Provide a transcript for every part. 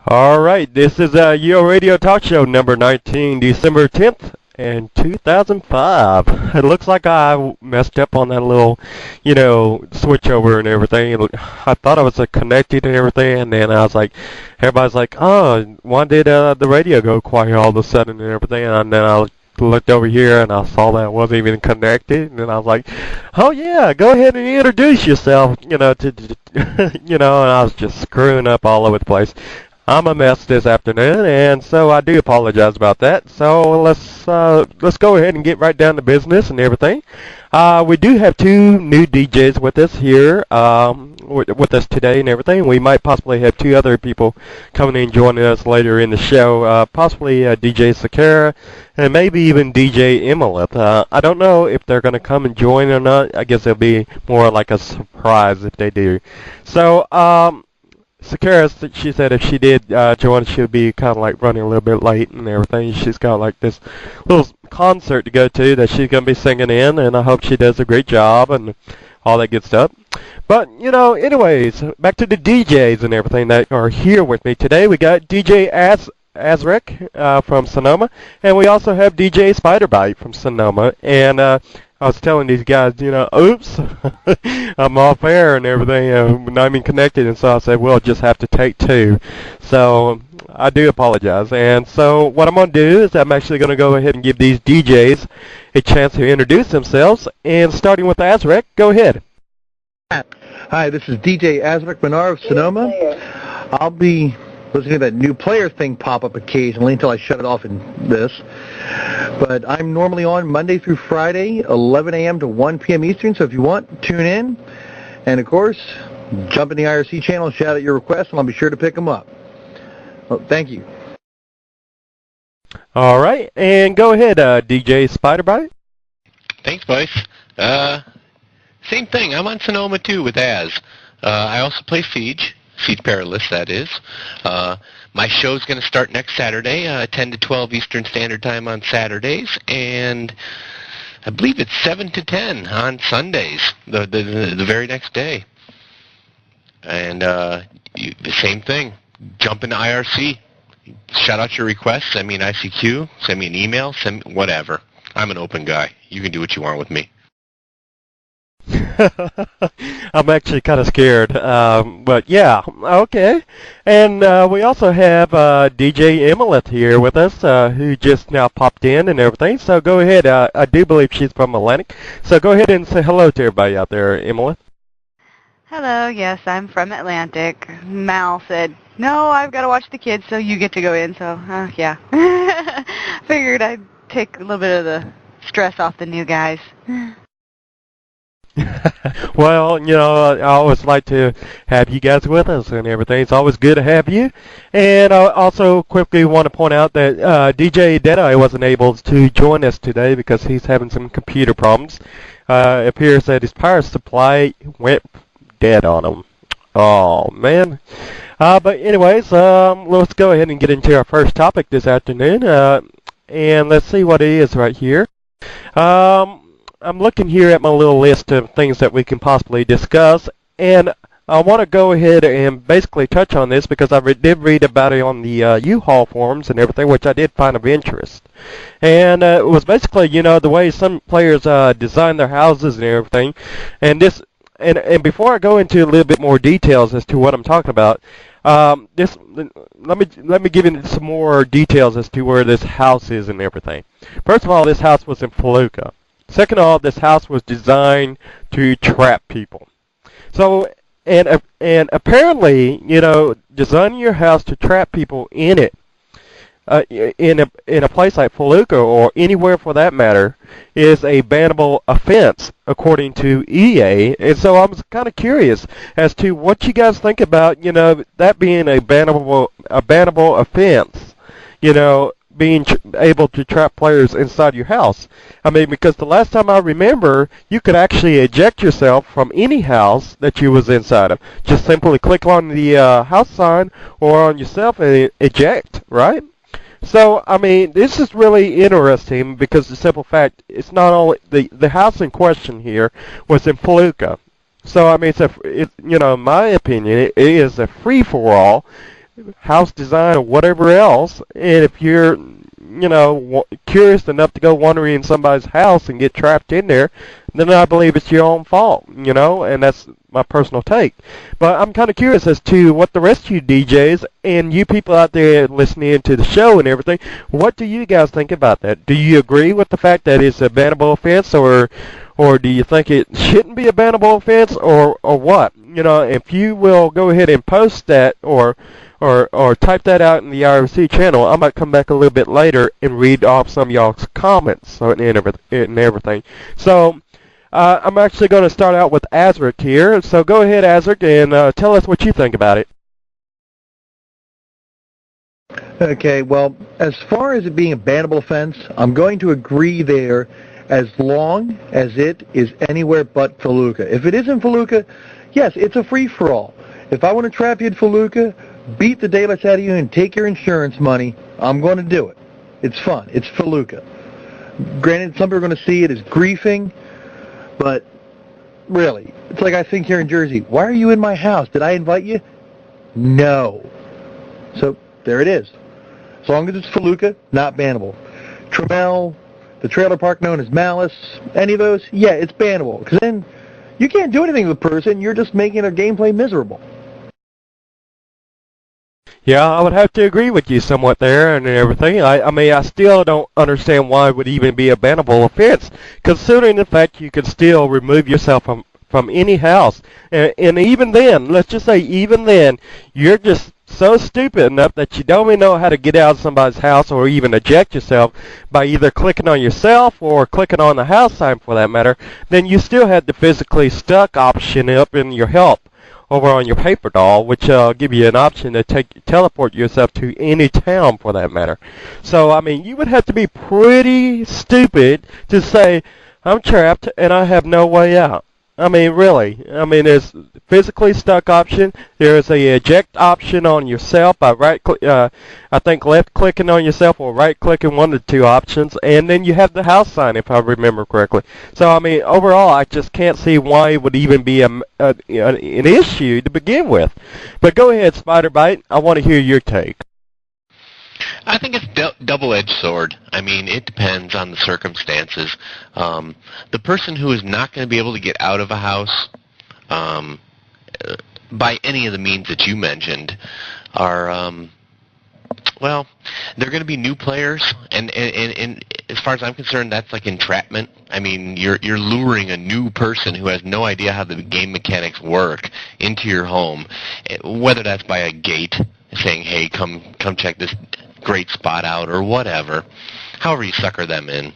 All right, this is UORadio Talk Show number 19, December 10th, and 2005. It looks like I messed up on that little, switch over and everything. I thought I was connected and everything, and then I was like, everybody's like, oh, why did the radio go quiet all of a sudden and everything? And then I looked over here and I saw that it wasn't even connected, and then I was like, oh yeah, go ahead and introduce yourself, and I was just screwing up all over the place. I'm a mess this afternoon, and so I do apologize about that. So let's go ahead and get right down to business and everything. We do have two new DJs with us here, with us today and everything. We might possibly have two other people coming and joining us later in the show, possibly DJ Sakara and maybe even DJ Emaleth. I don't know if they're going to come and join or not. I guess it'll be more like a surprise if they do. So, Sakara, she said if she did join, she would be kind of like running a little bit late and everything. She's got like this little concert to go to that she's going to be singing in, and I hope she does a great job and all that good stuff. But, anyways, back to the DJs and everything that are here with me today. We got DJ AzRek from Sonoma, and we also have DJ Spyderbite from Sonoma. And I was telling these guys, oops, I'm off air and everything, not even connected, and so I said, we'll just have to take two. So I do apologize. And so what I'm going to do is I'm actually going to go ahead and give these DJs a chance to introduce themselves, and starting with AzRek, go ahead. Hi, this is DJ AzRek Benar of Sonoma. I'll be listening to that new player thing pop up occasionally until I shut it off in this. But I'm normally on Monday through Friday, 11 a.m. to 1 p.m. Eastern, so if you want, tune in. And, of course, jump in the IRC channel, shout out your requests, and I'll be sure to pick them up. Well, thank you. All right, and go ahead, DJ Spyderbite. Thanks, Vice. Same thing. I'm on Sonoma, too, with Az. I also play Siege Perilous, that is. My show's going to start next Saturday, 10 to 12 Eastern Standard Time on Saturdays, and I believe it's 7 to 10 on Sundays, the very next day. And the same thing. Jump into IRC. Shout out your requests. Send me an ICQ. Send me an email. Send me whatever. I'm an open guy. You can do what you want with me. I'm actually kind of scared, but yeah, okay. And we also have DJ Emaleth here with us, who just now popped in and everything. So go ahead. I do believe she's from Atlantic. So go ahead and say hello to everybody out there, Emaleth. Hello, yes, I'm from Atlantic. Mal said, no, I've got to watch the kids, so you get to go in. So, yeah. Figured I'd take a little bit of the stress off the new guys. Well, I always like to have you guys with us and everything. It's always good to have you. And I also quickly want to point out that DJ Deadeye wasn't able to join us today because he's having some computer problems. It appears that his power supply went dead on him. Oh, man. But anyways, let's go ahead and get into our first topic this afternoon. And let's see what it is right here. I'm looking here at my little list of things that we can possibly discuss, and I want to go ahead and basically touch on this because I did read about it on the U-Haul forums and everything, which I did find of interest. And it was basically, the way some players design their houses and everything. And this, and before I go into a little bit more details as to what I'm talking about, let me give you some more details as to where this house is and everything. First of all, this house was in Felucca. Second of all, this house was designed to trap people. So, and apparently, designing your house to trap people in it, in a place like Felucca or anywhere for that matter, is a bannable offense according to EA. And so I was kind of curious as to what you guys think about, that being a bannable offense, being able to trap players inside your house. I mean, because the last time I remember, you could actually eject yourself from any house that you was inside of. Just simply click on the house sign or on yourself and eject, right? So, I mean, this is really interesting because the simple fact, it's not only, the house in question here was in Felucca. So, I mean, in my opinion, it is a free-for-all. house design or whatever else, and if you're, curious enough to go wandering in somebody's house and get trapped in there, then I believe it's your own fault, and that's my personal take. But I'm kind of curious as to what the rest of you DJs and you people out there listening to the show and everything, what do you guys think about that? Do you agree with the fact that it's a bannable offense, or do you think it shouldn't be a bannable offense, or what? If you will go ahead and post that or type that out in the IRC channel, I might come back a little bit later and read off some of y'all's comments and everything. So I'm actually going to start out with AzRek here. So go ahead, AzRek, and tell us what you think about it. Okay, well, as far as it being a bannable offense, I'm going to agree there as long as it is anywhere but Felucca. If it isn't Felucca, yes, it's a free-for-all. If I want to trap you in Felucca, beat the daylights out of you and take your insurance money, I'm going to do it. It's fun. It's Felucca. Granted, some people are going to see it as griefing, but really, it's like I think here in Jersey, why are you in my house? Did I invite you? No. So there it is. As long as it's Felucca, not bannable. Trimble, the trailer park known as Malice, any of those, yeah, it's bannable. Because then you can't do anything with the person. You're just making their gameplay miserable. Yeah, I would have to agree with you somewhat there and everything. I mean, I still don't understand why it would even be a bannable offense, considering the fact you can still remove yourself from any house. And even then, let's just say even then, you're just so stupid enough that you don't even know how to get out of somebody's house or even eject yourself by either clicking on yourself or clicking on the house sign for that matter, then you still have the physically stuck option up in your help over on your paper doll, which give you an option to teleport yourself to any town for that matter. So, I mean, you would have to be pretty stupid to say, I'm trapped and I have no way out. I mean, really. I mean, there's physically stuck option. There's a eject option on yourself by I think left clicking on yourself or right clicking, one of the two options, and then you have the house sign if I remember correctly. So I mean, overall, I just can't see why it would even be an issue to begin with. But go ahead, Spyderbite. I want to hear your take. I think it's double-edged sword. I mean, it depends on the circumstances. The person who is not going to be able to get out of a house by any of the means that you mentioned are, well, they're going to be new players, and as far as I'm concerned, that's like entrapment. I mean, you're luring a new person who has no idea how the game mechanics work into your home, whether that's by a gate saying, hey, come check this great spot out or whatever, however you sucker them in.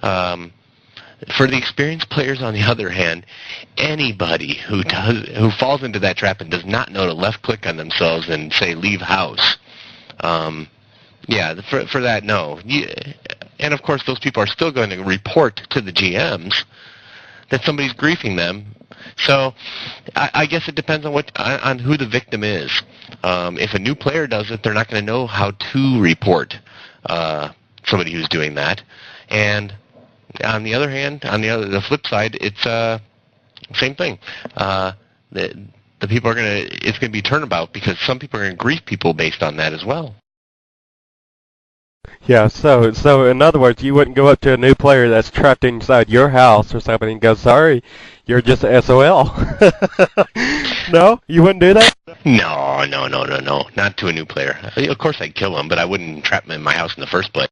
For the experienced players, on the other hand, anybody who falls into that trap and does not know to left click on themselves and say leave house, yeah, for that, no. And of course, those people are still going to report to the GMs that somebody's griefing them. So I guess it depends on who the victim is. If a new player does it, they're not going to know how to report somebody who's doing that. And on the other hand, the flip side, it's same thing. The people it's going to be turnabout because some people are going to grief people based on that as well. Yeah, so in other words, you wouldn't go up to a new player that's trapped inside your house or something and go, sorry, you're just SOL. No? You wouldn't do that? No. Not to a new player. Of course I'd kill him, but I wouldn't trap him in my house in the first place.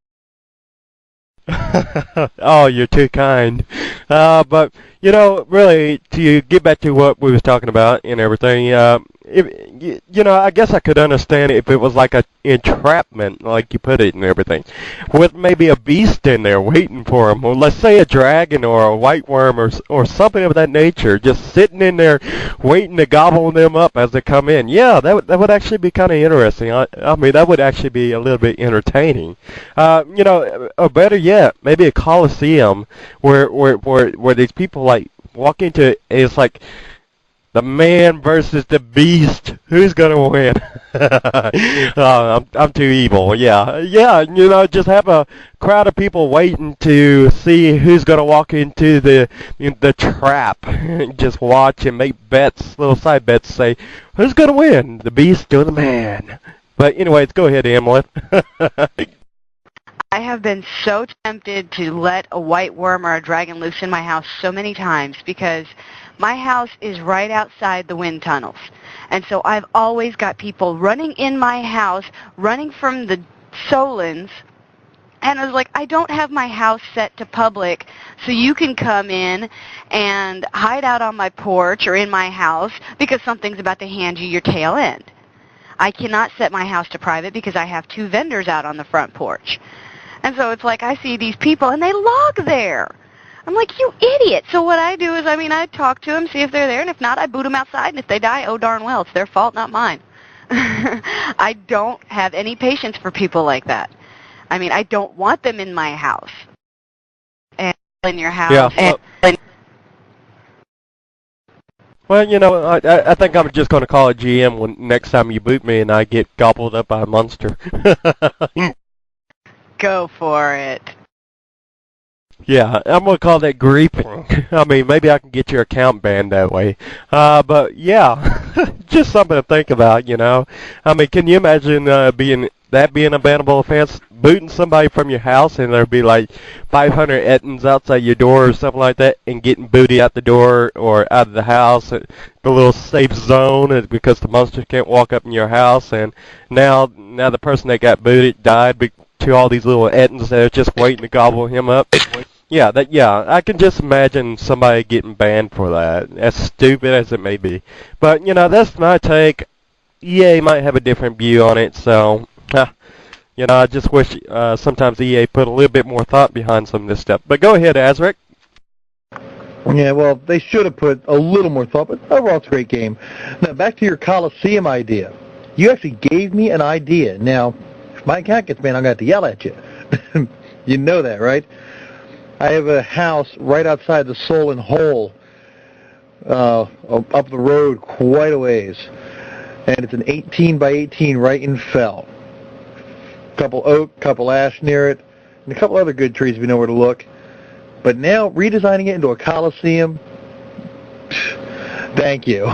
Oh, you're too kind. But, really, to get back to what we was talking about and everything, I guess I could understand if it was like a entrapment, like you put it and everything, with maybe a beast in there waiting for him, or let's say a dragon or a white worm or something of that nature, just sitting in there waiting to gobble them up as they come in. Yeah, that would actually be kind of interesting. I mean, that would actually be a little bit entertaining. Or better yet, maybe a coliseum where these people like walk into, it's like The man versus the beast. Who's gonna win? I'm too evil. Yeah. Just have a crowd of people waiting to see who's gonna walk into the trap. Just watch and make bets, little side bets. Say who's gonna win, the beast or the man. But anyways, go ahead, Emaleth. I have been so tempted to let a white worm or a dragon loose in my house so many times because my house is right outside the wind tunnels. And so I've always got people running in my house, running from the Solons. And I was like, I don't have my house set to public, so you can come in and hide out on my porch or in my house because something's about to hand you your tail end. I cannot set my house to private because I have 2 vendors out on the front porch. And so it's like I see these people, and they log there. I'm like, you idiot. So what I do is, I talk to them, see if they're there, and if not, I boot them outside, and if they die, oh darn well, it's their fault, not mine. I don't have any patience for people like that. I don't want them in my house. And in your house. Yeah. Well, I think I'm just going to call a GM when next time you boot me and I get gobbled up by a monster. Go for it. Yeah, I'm going to call that griefing. Maybe I can get your account banned that way. But yeah, just something to think about, can you imagine being a bannable offense? Booting somebody from your house and there'd be like 500 Ettins outside your door or something like that and getting booted out the door or out of the house, the little safe zone because the monster can't walk up in your house, and now the person that got booted died to all these little Ettins that are just waiting to gobble him up. Yeah, I can just imagine somebody getting banned for that, as stupid as it may be. But, that's my take. EA might have a different view on it, so, I just wish sometimes EA put a little bit more thought behind some of this stuff. But go ahead, AzRek. Yeah, well, they should have put a little more thought, but overall it's a great game. Now, back to your Coliseum idea. You actually gave me an idea. Now, if my account gets banned, I'm going to have to yell at you. You know that, right? I have a house right outside the Solon Hole, up the road quite a ways, and it's an 18 by 18 right in fell. Couple oak, couple ash near it, and a couple other good trees if you know where to look. But now redesigning it into a Coliseum, thank you.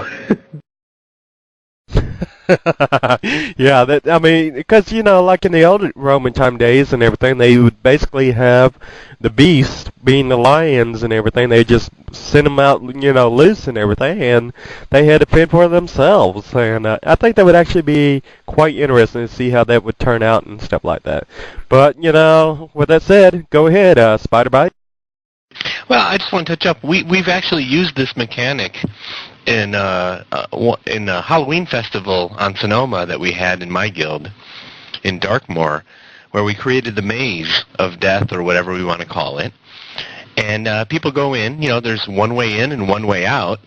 Yeah, because, like in the old Roman time days and everything, they would basically have the beasts being the lions and everything. They just send them out, loose and everything, and they had to fend for themselves. And I think that would actually be quite interesting to see how that would turn out and stuff like that. But, with that said, go ahead, Spyderbite. Well, I just want to touch up. We've actually used this mechanic in a Halloween festival on Sonoma that we had in my guild in Darkmoor, where we created the maze of death or whatever we want to call it. And people go in, there's one way in and one way out,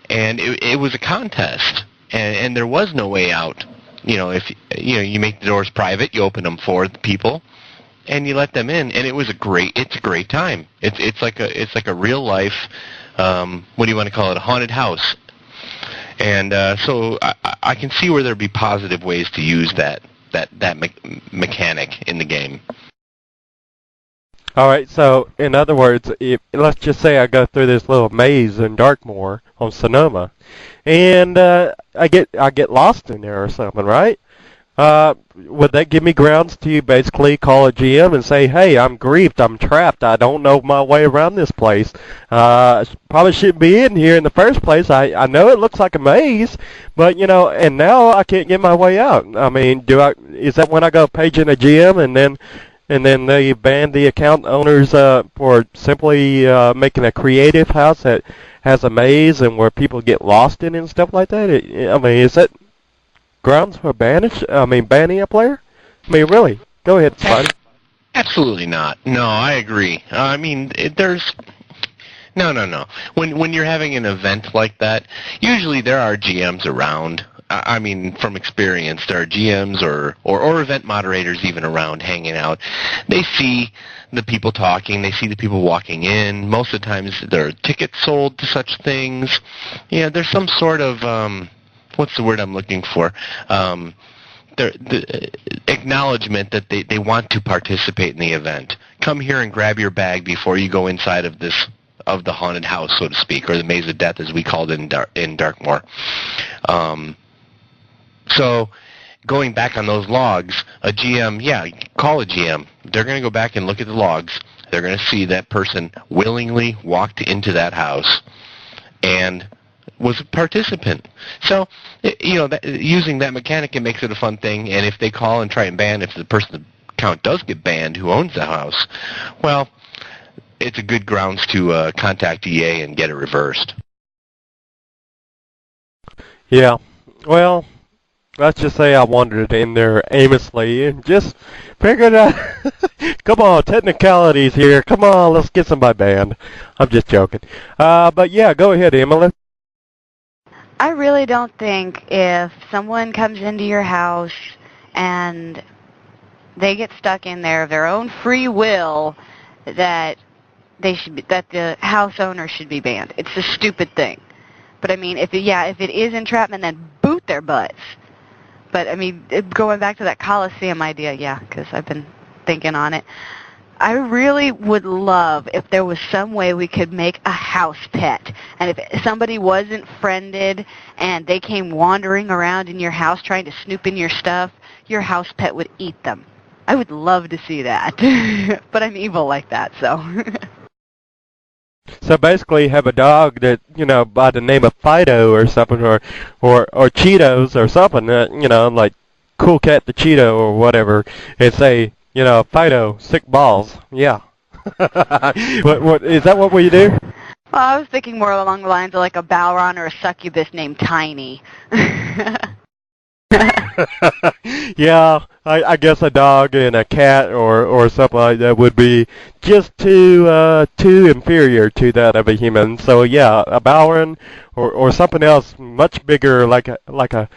and it was a contest, and there was no way out. If you make the doors private, you open them for the people, and you let them in, and it's a great time. It's like a real life, what do you want to call it, a haunted house. And so I can see where there'd be positive ways to use that mechanic in the game. All right, so in other words, let's just say I go through this little maze in Darkmoor on Sonoma, and I get lost in there or something, right? Would that give me grounds to basically call a GM and say, hey, I'm griefed, I'm trapped, I don't know my way around this place. Probably shouldn't be in here in the first place. I know it looks like a maze, but, and now I can't get my way out. Is that when I go paging a GM and then they ban the account owners for simply making a creative house that has a maze and where people get lost in and stuff like that? Is that grounds for banning a player? Really? Go ahead, Spidey. Absolutely not. No, I agree. There's... No. When you're having an event like that, usually there are GMs around I mean, from experience, there are GMs or event moderators even around hanging out. They see the people talking. They see the people walking in. Most of the times there are tickets sold to such things. Yeah, there's some sort of, what's the word I'm looking for? The acknowledgement that they want to participate in the event. Come here and grab your bag before you go inside of the haunted house, so to speak, or the maze of death, as we called it in Darkmoor. So going back on those logs, a GM, call a GM. They're going to go back and look at the logs. They're going to see that person willingly walked into that house and was a participant. So, using that mechanic, it makes it a fun thing. And if they call and try and ban, if the person's account does get banned who owns the house, well, it's a good grounds to contact EA and get it reversed. Yeah. Well, let's just say I wandered in there aimlessly and just figured out, come on, technicalities here. Come on, let's get somebody banned. I'm just joking. But yeah, go ahead, Emaleth. I really don't think if someone comes into your house and they get stuck in there of their own free will that the house owner should be banned. It's a stupid thing. But I mean, if it is entrapment, then boot their butts. But I mean, going back to that Coliseum idea, because I've been thinking on it. I really would love if there was some way we could make a house pet. And if somebody wasn't friended and they came wandering around in your house trying to snoop in your stuff, your house pet would eat them. I would love to see that. But I'm evil like that, so. So basically have a dog that, by the name of Fido or something, or Cheetos or something, like Cool Cat the Cheeto or whatever, and say, Fido, sick balls. Yeah. What is that what we do? Well, I was thinking more along the lines of like a Balron or a succubus named Tiny. Yeah, I guess a dog and a cat or something like that would be just too inferior to that of a human. So yeah, a Balron or something else much bigger, like a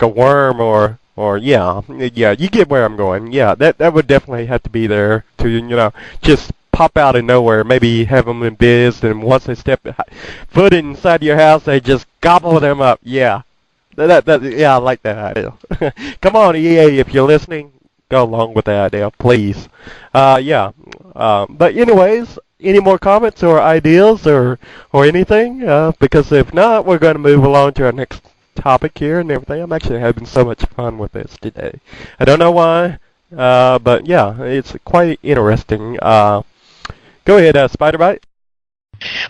worm or yeah, you get where I'm going. Yeah, that would definitely have to be there to just pop out of nowhere. Maybe have them in biz, and once they step foot inside your house, they just gobble them up. Yeah. Yeah, I like that idea. Come on, EA, if you're listening, go along with that idea, please. Yeah. But anyways, any more comments or ideas or anything? Because if not, we're going to move along to our next topic here and everything. I'm actually having so much fun with this today. I don't know why, but yeah, it's quite interesting. Go ahead, Spyderbite.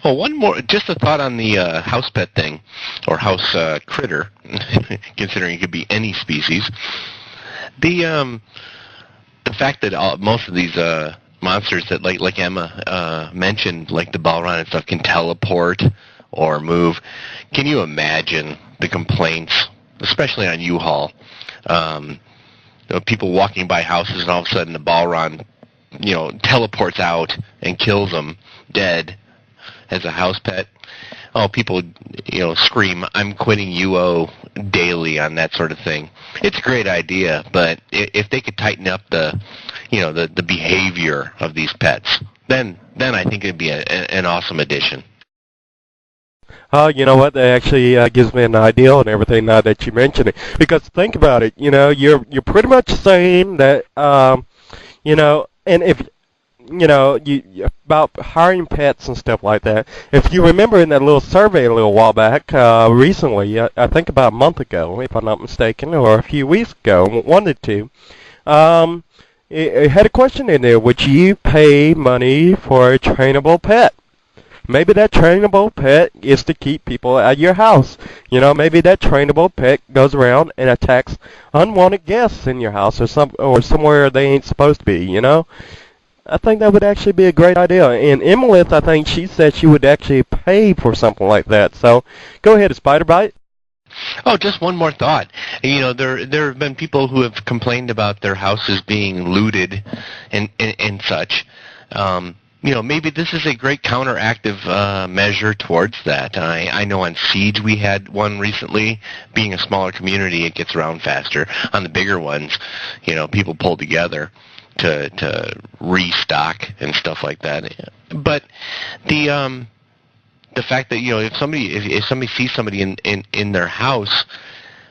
Well, one more, just a thought on the house pet thing, or house critter, considering it could be any species. The fact that most of these monsters that, like Emma mentioned, like the Balron and stuff, can teleport or move. Can you imagine the complaints, especially on U-Haul? People walking by houses and all of a sudden the Balron, teleports out and kills them dead as a house pet. Oh, people, scream, "I'm quitting UO" daily on that sort of thing. It's a great idea, but if they could tighten up the behavior of these pets, then I think it'd be an awesome addition. You know what? That actually gives me an idea and everything now that you mention it. Because think about it, you're pretty much saying that, and if you about hiring pets and stuff like that. If you remember in that little survey a little while back, recently, I think about a month ago, if I'm not mistaken, or a few weeks ago, one or two, it had a question in there: would you pay money for a trainable pet? Maybe that trainable pet is to keep people at your house. Maybe that trainable pet goes around and attacks unwanted guests in your house or somewhere they ain't supposed to be. I think that would actually be a great idea. And Emaleth, I think she said she would actually pay for something like that. So go ahead, Spyderbite. Oh, just one more thought. There have been people who have complained about their houses being looted and such. maybe this is a great counteractive measure towards that. I know on Siege we had one recently. Being a smaller community, it gets around faster. On the bigger ones, people pull together to restock and stuff like that. But the fact that if somebody sees somebody in their house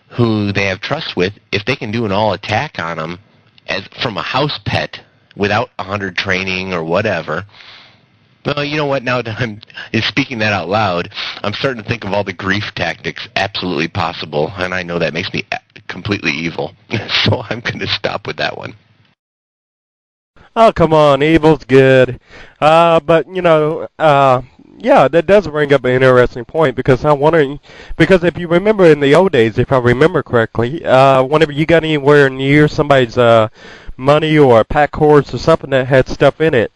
who they have trust with, if they can do an all attack on them as from a house pet without 100 training or whatever. Well, you know what? Now that I'm speaking that out loud, I'm starting to think of all the grief tactics absolutely possible, and I know that makes me completely evil. So I'm going to stop with that one. Oh, come on, evil's good. But, yeah, that does bring up an interesting point, because I'm wondering, because if you remember in the old days, if I remember correctly, whenever you got anywhere near somebody's money or a pack horse or something that had stuff in it,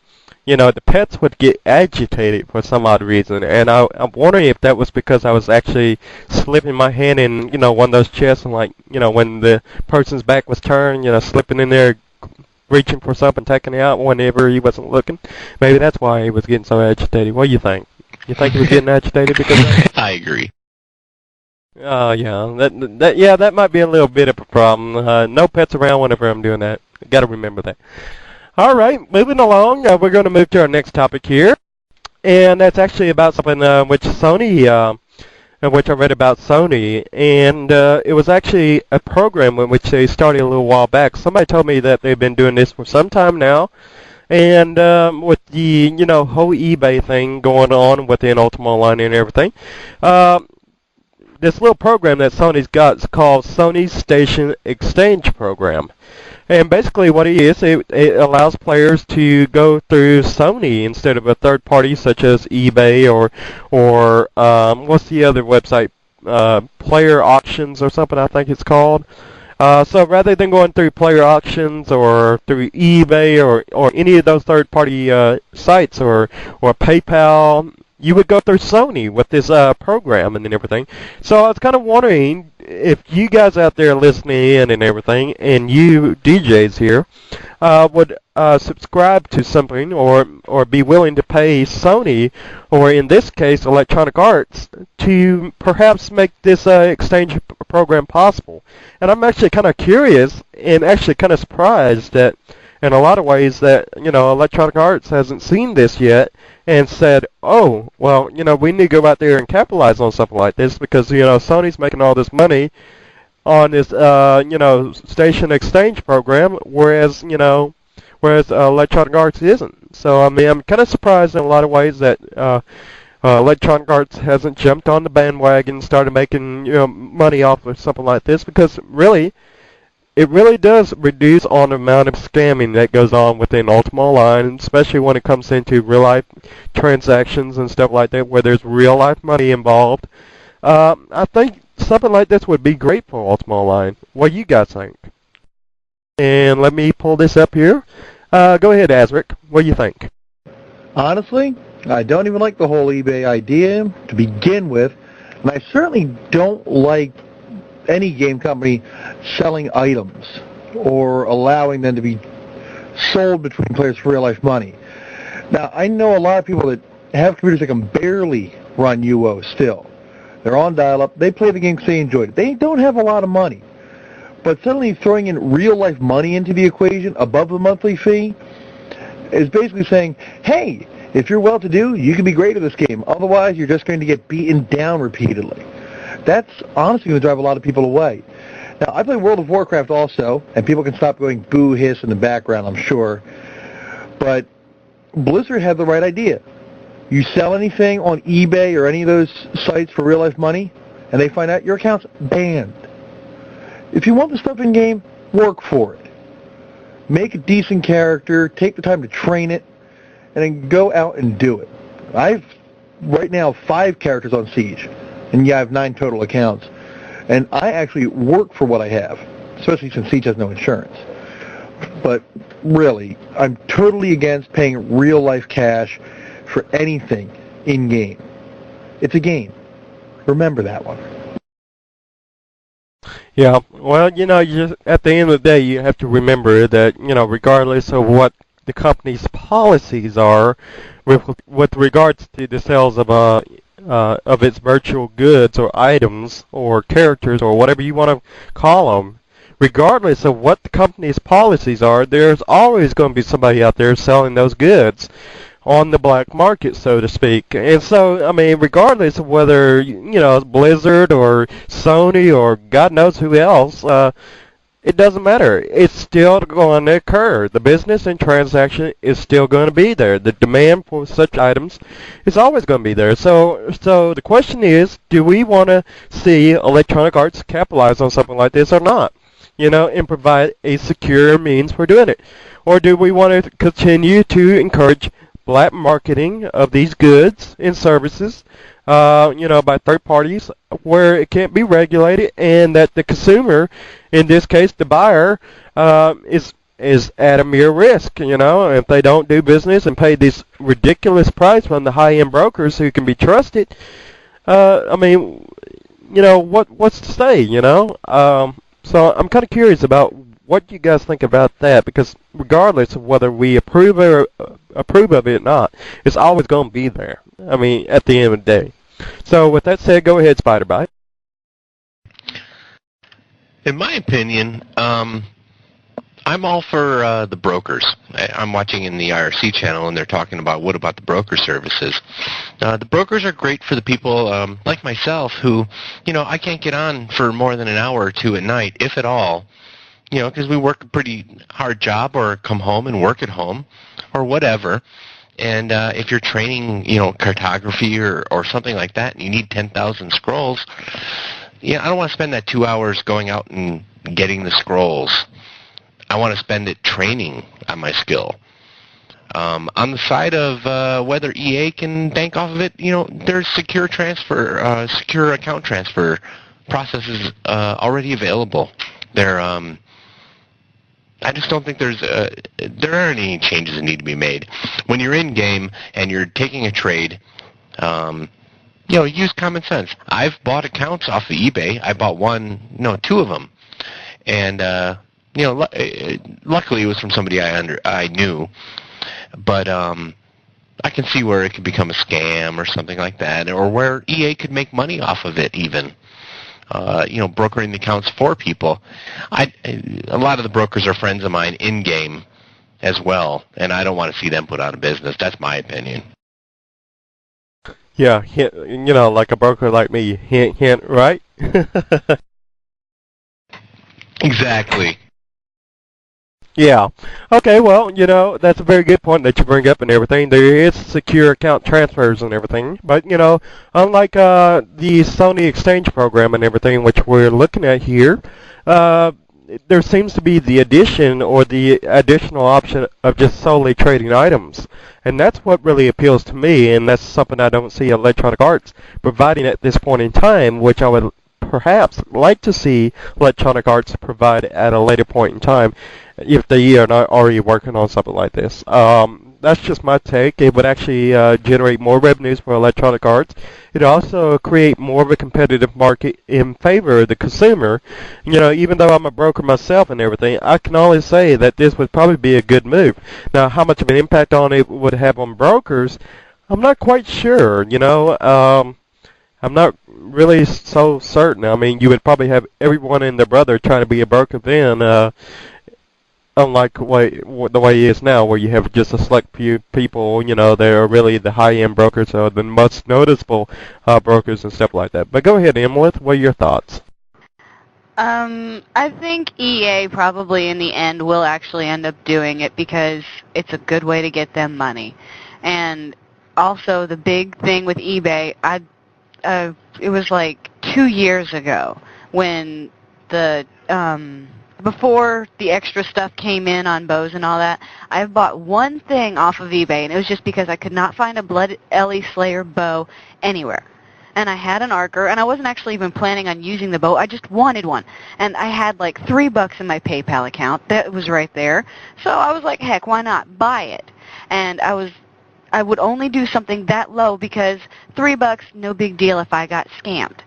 the pets would get agitated for some odd reason, and I'm wondering if that was because I was actually slipping my hand in, one of those chests, and when the person's back was turned, slipping in there, reaching for something, taking it out whenever he wasn't looking. Maybe that's why he was getting so agitated. What do you think? You think he was getting agitated because of that? I agree. Oh, yeah. That might be a little bit of a problem. No pets around whenever I'm doing that. Got to remember that. All right, moving along. We're going to move to our next topic here, and that's actually about something which Sony, which I read about Sony, and it was actually a program in which they started a little while back. Somebody told me that they've been doing this for some time now, and with the whole eBay thing going on within Ultima Online and everything, this little program that Sony's got is called Sony Station Exchange Program. And basically what it is, it allows players to go through Sony instead of a third party such as eBay or what's the other website? Player Auctions or something, I think it's called. So rather than going through Player Auctions or through eBay or any of those third party sites or PayPal, you would go through Sony with this program and everything. So I was kind of wondering if you guys out there listening in and everything, and you DJs here, would subscribe to something or be willing to pay Sony, or in this case Electronic Arts, to perhaps make this exchange program possible. And I'm actually kind of curious and actually kind of surprised that in a lot of ways that, Electronic Arts hasn't seen this yet and said, oh, well, we need to go out there and capitalize on something like this because, Sony's making all this money on this, station exchange program, whereas Electronic Arts isn't. So, I mean, I'm kind of surprised in a lot of ways that Electronic Arts hasn't jumped on the bandwagon and started making, money off of something like this because really, it really does reduce on the amount of scamming that goes on within Ultima Online, especially when it comes into real-life transactions and stuff like that, where there's real-life money involved. I think something like this would be great for Ultima Online. What do you guys think? And let me pull this up here. Go ahead, AzRek. What do you think? Honestly, I don't even like the whole eBay idea to begin with, and I certainly don't like any game company selling items or allowing them to be sold between players for real-life money. Now, I know a lot of people that have computers that can barely run UO still. They're on dial-up. They play the game because they enjoy it. They don't have a lot of money. But suddenly throwing in real-life money into the equation above the monthly fee is basically saying, hey, if you're well-to-do, you can be great at this game. Otherwise, you're just going to get beaten down repeatedly. That's honestly going to drive a lot of people away. Now, I play World of Warcraft also, and people can stop going boo hiss in the background, I'm sure. But Blizzard had the right idea. You sell anything on eBay or any of those sites for real-life money, and they find out your account's banned. If you want the stuff in-game, work for it. Make a decent character, take the time to train it, and then go out and do it. I've, right now, 5 characters on Siege. And yeah, I have 9 total accounts. And I actually work for what I have, especially since Siege has no insurance. But really, I'm totally against paying real-life cash for anything in-game. It's a game. Remember that one. Yeah, well, you just, at the end of the day, you have to remember that, regardless of what the company's policies are with regards to the sales of its virtual goods or items or characters or whatever you want to call them. Regardless of what the company's policies are, there's always going to be somebody out there selling those goods on the black market, so to speak. And so, I mean, regardless of whether, Blizzard or Sony or God knows who else, it doesn't matter. It's still going to occur. The business and transaction is still going to be there. The demand for such items is always going to be there. So the question is, do we want to see Electronic Arts capitalize on something like this or not? And provide a secure means for doing it? Or do we want to continue to encourage black marketing of these goods and services, by third parties where it can't be regulated and that the consumer, in this case the buyer, is at a mere risk, if they don't do business and pay this ridiculous price from the high-end brokers who can be trusted. What's to say, So I'm kind of curious about what you guys think about that, because regardless of whether we approve of it or not, it's always going to be there. At the end of the day. So with that said, go ahead, Spyderbite. In my opinion, I'm all for the brokers. I'm watching in the IRC channel, and they're talking about what about the broker services. The brokers are great for the people like myself who, I can't get on for more than an hour or two at night, if at all, because we work a pretty hard job or come home and work at home or whatever. And if you're training, cartography or something like that, and you need 10,000 scrolls, I don't want to spend that 2 hours going out and getting the scrolls. I want to spend it training on my skill. On the side of whether EA can bank off of it, there's secure account transfer processes already available. I just don't think there aren't any changes that need to be made. When you're in game and you're taking a trade, use common sense. I've bought accounts off of eBay. I bought two of them, and luckily it was from somebody I knew. But I can see where it could become a scam or something like that, or where EA could make money off of it even. Brokering the accounts for people. A lot of the brokers are friends of mine in-game as well, and I don't want to see them put out of business. That's my opinion. Yeah, like a broker like me, hint, right? Exactly. Yeah. Okay, well, that's a very good point that you bring up and everything. There is secure account transfers and everything. But, unlike the Sony Exchange program and everything, which we're looking at here, there seems to be the addition or the additional option of just solely trading items. And that's what really appeals to me, and that's something I don't see Electronic Arts providing at this point in time, which I would perhaps like to see Electronic Arts provide at a later point in time, if they are not already working on something like this. That's just my take. It would actually generate more revenues for Electronic Arts. It also create more of a competitive market in favor of the consumer. Even though I'm a broker myself and everything, I can only say that this would probably be a good move. Now, how much of an impact on it would have on brokers, I'm not quite sure. I'm not really so certain. You would probably have everyone and their brother trying to be a broker then, unlike the way it is now, where you have just a select few people, that are really the high-end brokers or the most noticeable brokers and stuff like that. But go ahead, Emaleth, what are your thoughts? I think EA probably in the end will actually end up doing it because it's a good way to get them money. And also the big thing with eBay, it was like 2 years ago when before the extra stuff came in on bows and all that, I bought one thing off of eBay, and it was just because I could not find a Blood Ellie Slayer bow anywhere. And I had an archer, and I wasn't actually even planning on using the bow. I just wanted one. And I had like $3 in my PayPal account. That was right there. So I was like, heck, why not buy it? And I would only do something that low because $3, no big deal if I got scammed.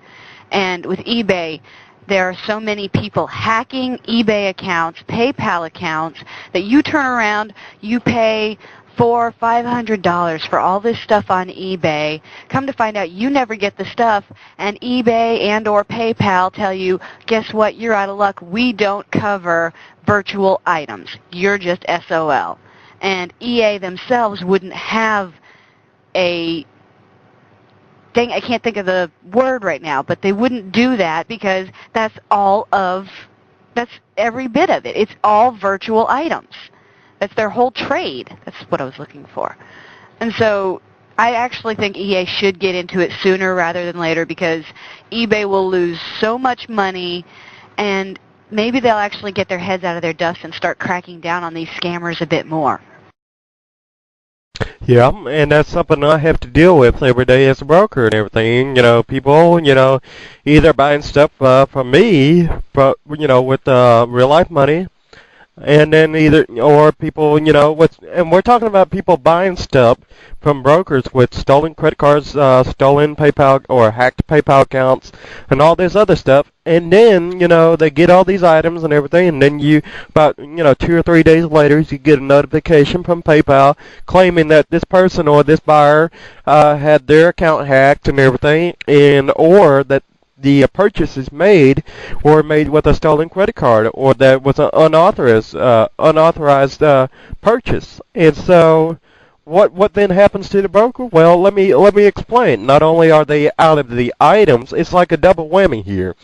And with eBay, there are so many people hacking eBay accounts, PayPal accounts, that you turn around, you pay $400 or $500 for all this stuff on eBay. Come to find out, you never get the stuff, and eBay and or PayPal tell you, guess what, you're out of luck. We don't cover virtual items. You're just SOL. And EA themselves wouldn't have a thing, I can't think of the word right now, but they wouldn't do that because that's every bit of it. It's all virtual items. That's their whole trade. That's what I was looking for. And so I actually think EA should get into it sooner rather than later because eBay will lose so much money, and maybe they'll actually get their heads out of their dust and start cracking down on these scammers a bit more. Yeah, and that's something I have to deal with every day as a broker and everything. People, either buying stuff from me, with real life money, and then or people, and we're talking about people buying stuff from brokers with stolen credit cards, stolen PayPal or hacked PayPal accounts, and all this other stuff. And then, they get all these items and everything, and then about 2 or 3 days later, you get a notification from PayPal claiming that this person or this buyer had their account hacked and everything, or that the purchases were made with a stolen credit card, or that was an unauthorized purchase. And so, what then happens to the broker? Well, let me explain. Not only are they out of the items, it's like a double whammy here.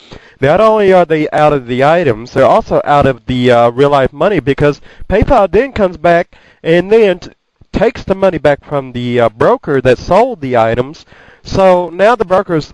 Not only are they out of the items, they're also out of the real life money, because PayPal then comes back and then takes the money back from the broker that sold the items. So now the broker's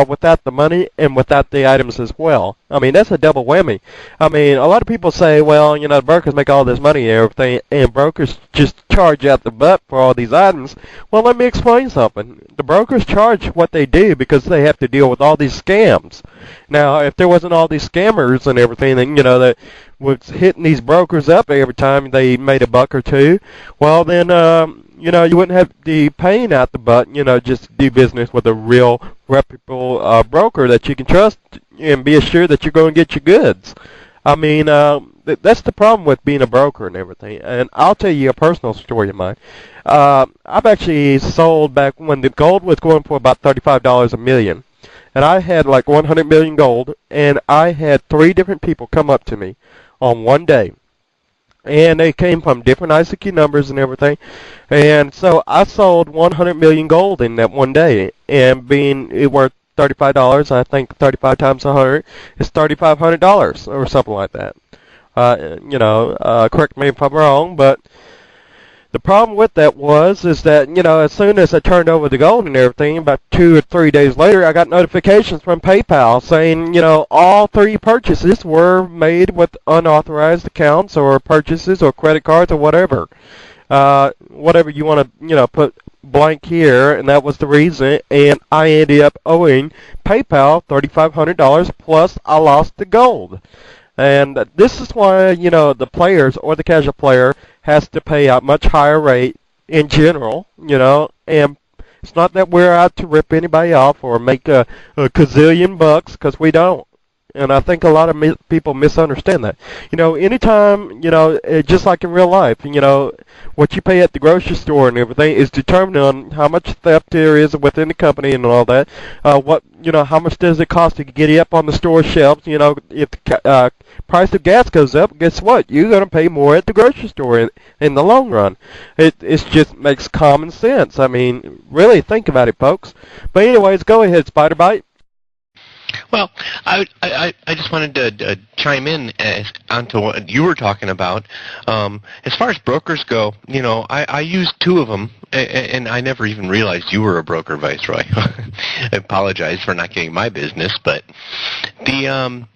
without the money and without the items as well. I mean, that's a double whammy. I mean, a lot of people say, well, the brokers make all this money and everything, and brokers just charge out the butt for all these items. Well, let me explain something. The brokers charge what they do because they have to deal with all these scams. Now, if there wasn't all these scammers and everything, that was hitting these brokers up every time they made a buck or two, well, then, you wouldn't have the pain out the butt, just do business with a real reputable broker that you can trust and be assured that you're going to get your goods. I mean, that's the problem with being a broker and everything. And I'll tell you a personal story of mine. I've actually sold back when the gold was going for about $35 a million. And I had like 100 million gold, and I had 3 different people come up to me on one day. And they came from different ICQ numbers and everything. And so I sold 100 million gold in that one day. And being it worth $35, I think 35 times 100 is $3,500 or something like that. Correct me if I'm wrong, but the problem with that is that, as soon as I turned over the gold and everything, about 2 or 3 days later, I got notifications from PayPal saying, all 3 purchases were made with unauthorized accounts or purchases or credit cards or whatever. Whatever you want to, put blank here, and that was the reason, and I ended up owing PayPal $3,500 plus I lost the gold. And this is why, the players or the casual player has to pay a much higher rate in general, and it's not that we're out to rip anybody off or make a gazillion bucks, because we don't. And I think a lot of people misunderstand that. Anytime, just like in real life, what you pay at the grocery store and everything is determined on how much theft there is within the company and all that. How much does it cost to get it up on the store shelves? If the price of gas goes up, guess what? You're going to pay more at the grocery store in the long run. It just makes common sense. I mean, really think about it, folks. But anyways, go ahead, Spyderbite. Well, I just wanted to chime in onto what you were talking about. As far as brokers go, I used 2 of them, and I never even realized you were a broker, Viceroy. I apologize for not getting my business, but the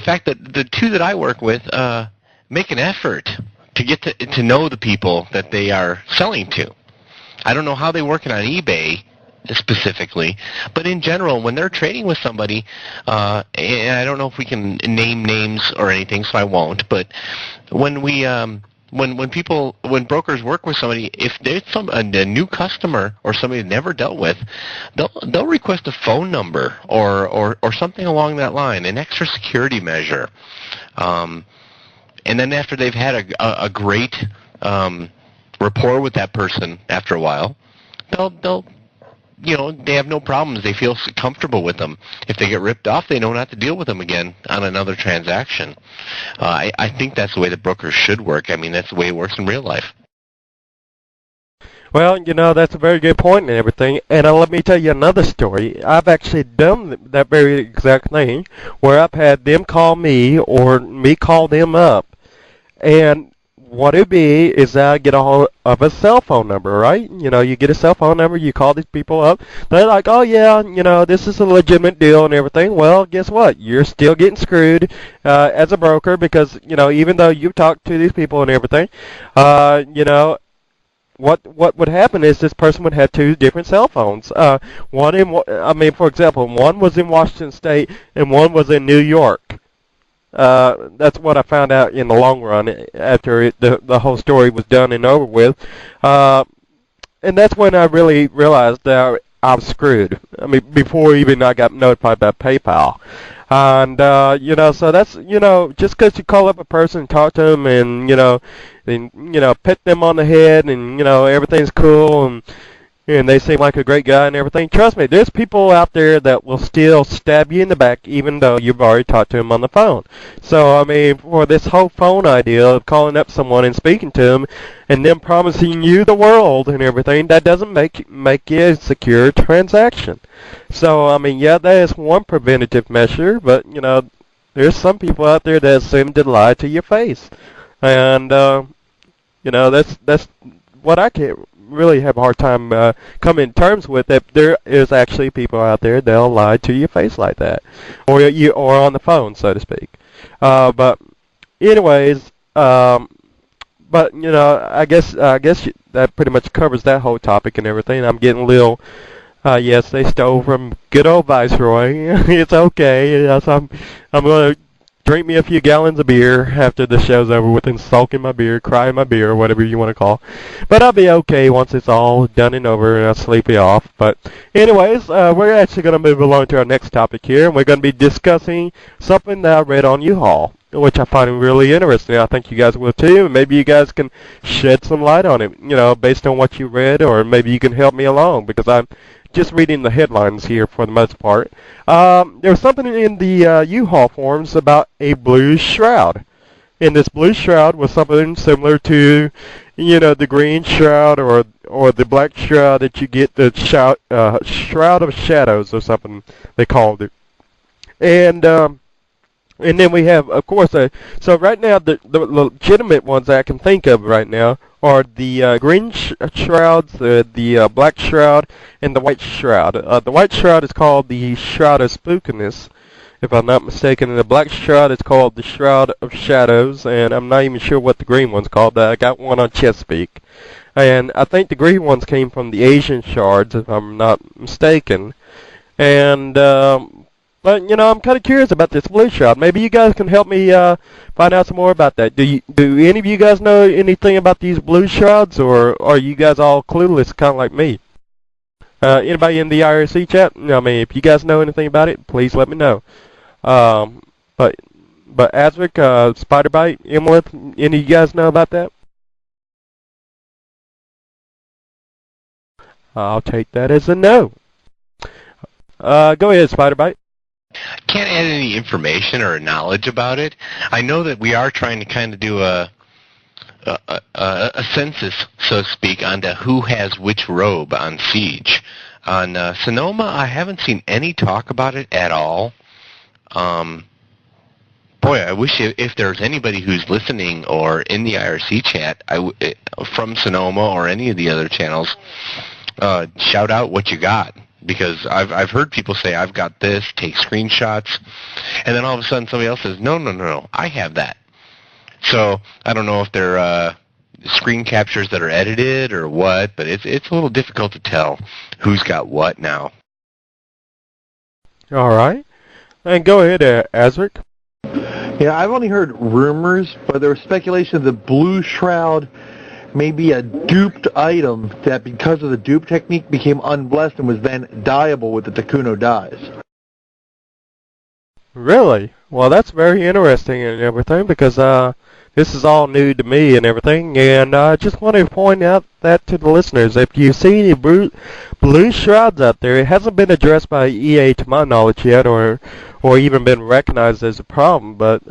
fact that the 2 that I work with make an effort to get to know the people that they are selling to. I don't know how they work it on eBay specifically, but in general, when they're trading with somebody, and I don't know if we can name names or anything, so I won't, but when when brokers work with somebody, if there's a new customer or somebody they've never dealt with, they'll request a phone number or something along that line, an extra security measure. And then after they've had a great rapport with that person after a while, they'll they have no problems. They feel comfortable with them. If they get ripped off, they know not to deal with them again on another transaction. I think that's the way the brokers should work. I mean, that's the way it works in real life. Well, that's a very good point and everything. And let me tell you another story. I've actually done that very exact thing where I've had them call me or me call them up. And what it'd be is that I get a hold of a cell phone number, right? You get a cell phone number, you call these people up. They're like, oh, yeah, this is a legitimate deal and everything. Well, guess what? You're still getting screwed as a broker because, even though you talk to these people and everything, what would happen is this person would have two different cell phones. For example, one was in Washington State and one was in New York. That's what I found out in the long run after the whole story was done and over with. And that's when I really realized that I was screwed. I mean, before even I got notified by PayPal. And, so that's, just because you call up a person and talk to them and, pet them on the head and, everything's cool and they seem like a great guy and everything. Trust me, there's people out there that will still stab you in the back even though you've already talked to them on the phone. So, I mean, for this whole phone idea of calling up someone and speaking to them and them promising you the world and everything, that doesn't make it a secure transaction. So, I mean, yeah, that is one preventative measure, but, there's some people out there that seem to lie to your face. And, that's what I can't really have a hard time coming to terms with, that there is actually people out there that'll lie to your face like that, or on the phone, so to speak. But anyways, I guess that pretty much covers that whole topic and everything. I'm getting a little. Yes, they stole from good old Viceroy. It's okay. Yes, I'm going to drink me a few gallons of beer after the show's over with and sulk in my beer, cry in my beer, or whatever you want to call. But I'll be okay once it's all done and over and I'll sleep it off. But anyways, we're actually going to move along to our next topic here, and we're going to be discussing something that I read on U-Haul, which I find really interesting. I think you guys will too, and maybe you guys can shed some light on it, based on what you read, or maybe you can help me along, because I'm just reading the headlines here for the most part. There was something in the U-Haul forums about a blue shroud. And this blue shroud was something similar to, the green shroud or the black shroud that you get, the shroud of shadows or something they called it. And then we have, of course, so right now the legitimate ones that I can think of right now are the green shrouds, the black shroud, and the white shroud. The white shroud is called the Shroud of Spookiness, if I'm not mistaken, and the black shroud is called the Shroud of Shadows, and I'm not even sure what the green one's called. I got one on Chesapeake. And I think the green ones came from the Asian shards, if I'm not mistaken. And, but, I'm kind of curious about this blue shroud. Maybe you guys can help me find out some more about that. Do any of you guys know anything about these blue shrouds, or are you guys all clueless, kind of like me? Anybody in the IRC chat? I mean, if you guys know anything about it, please let me know. But AzRek, Spyderbite, Emaleth, any of you guys know about that? I'll take that as a no. Go ahead, Spyderbite. Can't add any information or knowledge about it. I know that we are trying to kind of do a census, so to speak, onto who has which robe on Siege. On Sonoma, I haven't seen any talk about it at all. Boy, I wish if there's anybody who's listening or in the IRC chat from Sonoma or any of the other channels, shout out what you got. Because I've heard people say, I've got this, take screenshots, and then all of a sudden somebody else says, no, I have that. So I don't know if they're screen captures that are edited or what, but it's a little difficult to tell who's got what now. All right. And go ahead, AzRek. Yeah, I've only heard rumors, but there was speculation that the Blue Shroud may be a duped item that, because of the dupe technique, became unblessed and was then dyeable with the Takuno dyes. Really? Well, that's very interesting and everything because this is all new to me and everything, and I just want to point out that to the listeners. If you see any blue shrouds out there, it hasn't been addressed by EA to my knowledge yet, or even been recognized as a problem. But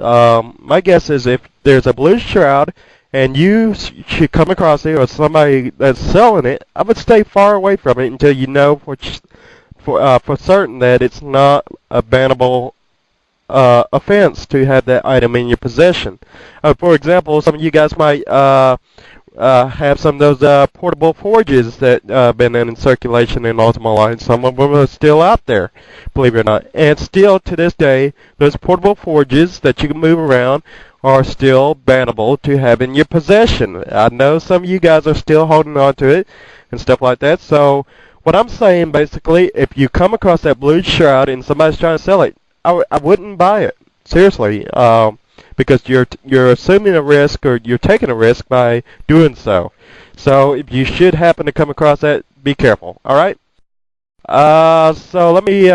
my guess is if there's a blue shroud and you should come across it or somebody that's selling it, I would stay far away from it until you know for certain that it's not a bannable offense to have that item in your possession. For example, some of you guys might have some of those portable forges that been in circulation in Ultima Online. Some of them are still out there, believe it or not. And still to this day, those portable forges that you can move around are still bannable to have in your possession. I know some of you guys are still holding on to it and stuff like that. So what I'm saying basically, if you come across that blue shroud and somebody's trying to sell it, I wouldn't buy it, seriously, because you're assuming a risk or you're taking a risk by doing so. So if you should happen to come across that, be careful. All right. So let me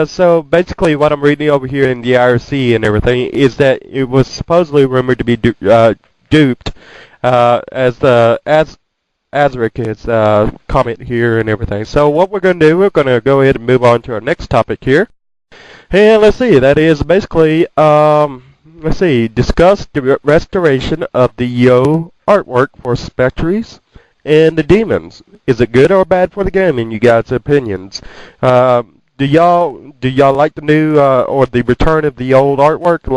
so basically what I'm reading over here in the IRC and everything is that it was supposedly rumored to be duped, as AzRek is comment here and everything. So what we're going to do, we're going to go ahead and move on to our next topic here. And let's see, that is basically, discuss the restoration of the Yo artwork for Spectres and the Demons. Is it good or bad for the game in you guys' opinions? Do y'all like the new or the return of the old artwork?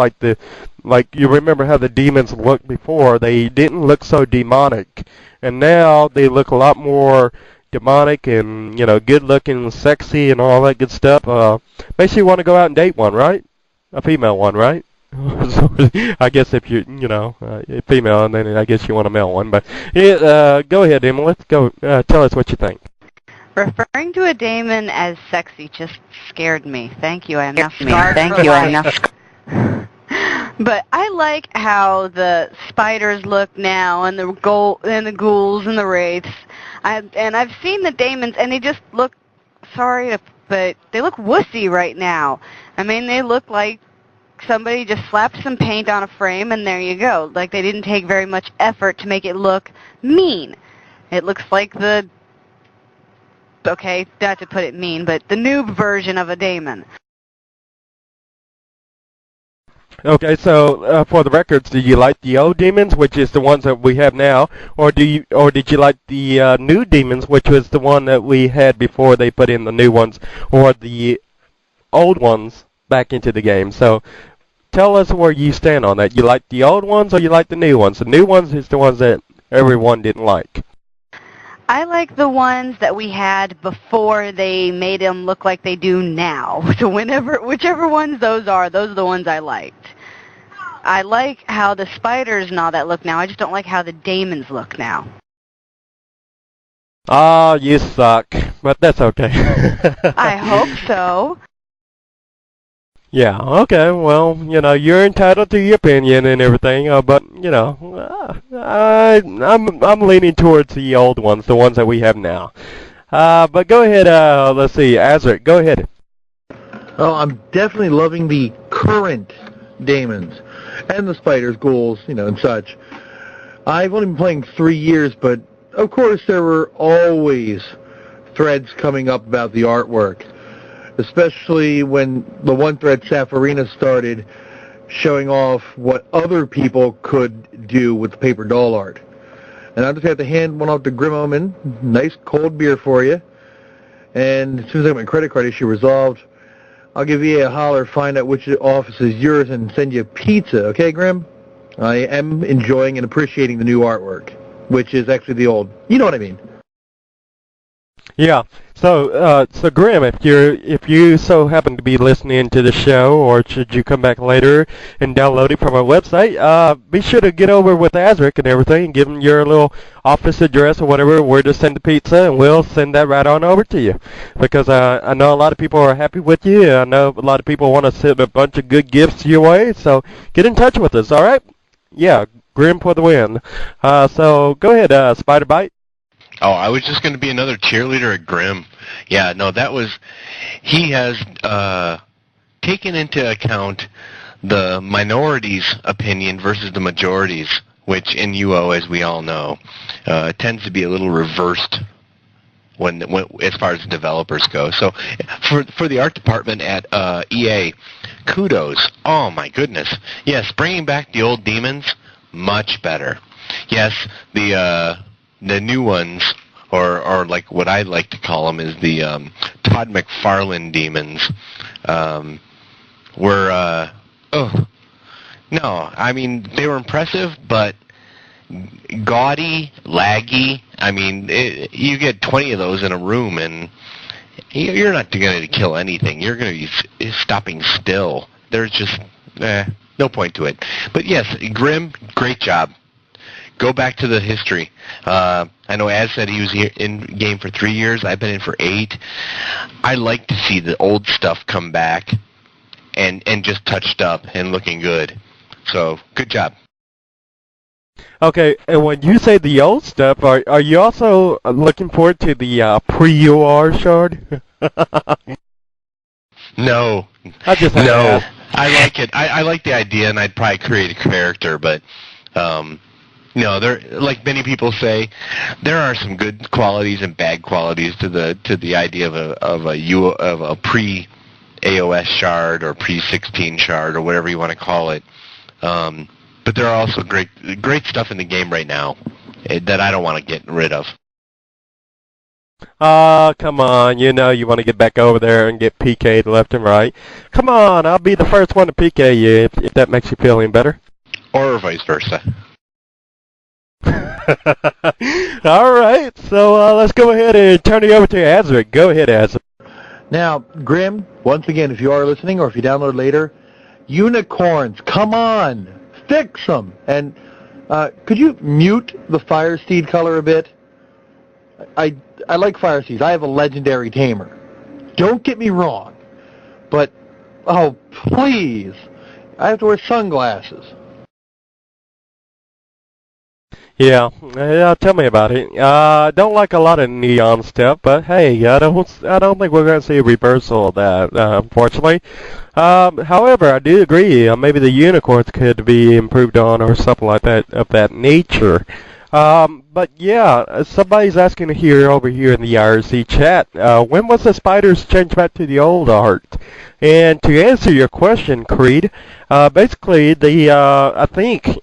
Like you remember how the demons looked before? They didn't look so demonic, and now they look a lot more demonic and, you know, good looking, sexy, and all that good stuff. Makes you want to go out and date one, right? A female one, right? So, I guess if you know, female, and then I guess you want a male one. But yeah, go ahead, Emaleth. Go tell us what you think. Referring to a daemon as sexy just scared me. Thank you, I am now scarred. Thank you, I am now. But I like how the spiders look now, and the ghouls and the wraiths. I've seen the daemons, and they just look, but they look wussy right now. I mean, they look like somebody just slapped some paint on a frame, and there you go. Like, they didn't take very much effort to make it look mean. It looks like okay, not to put it mean, but the noob version of a daemon. Okay, so for the records, do you like the old demons, which is the ones that we have now, or did you like the new demons, which was the one that we had before they put in the new ones, or the old ones back into the game? So tell us where you stand on that. You like the old ones or you like the new ones? The new ones is the ones that everyone didn't like. I like the ones that we had before they made them look like they do now. So whichever ones those are the ones I liked. I like how the spiders and all that look now. I just don't like how the daemons look now. Ah, you suck. But that's okay. I hope so. Yeah, okay, well, you know, you're entitled to your opinion and everything, but, you know, I'm leaning towards the old ones, the ones that we have now. But go ahead, let's see, AzRek, go ahead. Oh, I'm definitely loving the current daemons and the spiders, ghouls, you know, and such. I've only been playing 3 years, but of course there were always threads coming up about the artwork. Especially when the one thread Safarina started showing off what other people could do with the paper doll art. And I just have to hand one off to Grim Omen. Nice cold beer for you. And as soon as I get my credit card issue resolved, I'll give EA a holler, find out which office is yours, and send you pizza. Okay, Grim? I am enjoying and appreciating the new artwork, which is actually the old. You know what I mean. Yeah. So Grim, if you so happen to be listening to the show, or should you come back later and download it from our website, be sure to get over with AzRek and everything, and give them your little office address or whatever, where to send the pizza, and we'll send that right on over to you. Because I know a lot of people are happy with you. I know a lot of people want to send a bunch of good gifts your way. So get in touch with us. All right? Yeah. Grim for the win. So go ahead, Spyderbite. Oh, I was just going to be another cheerleader at Grimm. Yeah, no, he has taken into account the minority's opinion versus the majority's, which in UO, as we all know, tends to be a little reversed when as far as developers go. So for the art department at EA, kudos. Oh, my goodness. Yes, bringing back the old demons, much better. Yes, the new ones, or like what I like to call them, is the Todd McFarlane demons, were, no, I mean, they were impressive, but gaudy, laggy. I mean, you get 20 of those in a room, and you're not going to kill anything. You're going to be stopping still. There's just no point to it. But yes, Grim, great job. Go back to the history. I know Az said he was here in game for 3 years. I've been in for 8. I like to see the old stuff come back and just touched up and looking good. So, good job. Okay, and when you say the old stuff, are you also looking forward to the pre-UR shard? No. No. I like it. I like the idea, and I'd probably create a character, but no, there, like many people say, there are some good qualities and bad qualities to the idea of a pre-AOS shard or pre-16 shard or whatever you want to call it. But there are also great stuff in the game right now that I don't want to get rid of. Come on, you know you want to get back over there and get PK'd left and right. Come on, I'll be the first one to PK you if that makes you feel any better. Or vice versa. All right, so let's go ahead and turn it over to AzRek. Go ahead, AzRek. Now, Grim, once again, if you are listening or if you download later, unicorns, come on, fix them. And could you mute the Fire Steed color a bit? I like Fire Steeds. I have a legendary tamer. Don't get me wrong, but, oh, please, I have to wear sunglasses. Yeah, tell me about it. I don't like a lot of neon stuff, but hey, I don't think we're going to see a reversal of that, unfortunately. However, I do agree. Maybe the unicorns could be improved on or something like that of that nature. But yeah, somebody's asking here over here in the IRC chat, when was the spiders changed back to the old art? And to answer your question, Creed, basically I think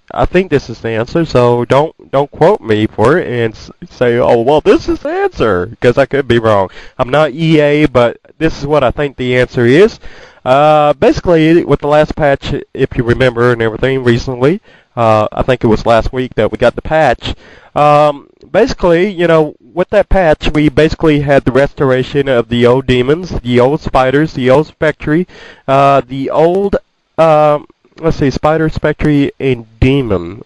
this is the answer. So don't quote me for it and say, oh well, this is the answer, because I could be wrong. I'm not EA, but this is what I think the answer is. Basically, with the last patch, if you remember and everything recently, I think it was last week that we got the patch. Basically, you know, with that patch, we basically had the restoration of the old demons, the old spiders, the old spectre, the old, let's see, spider, spectre, and demon.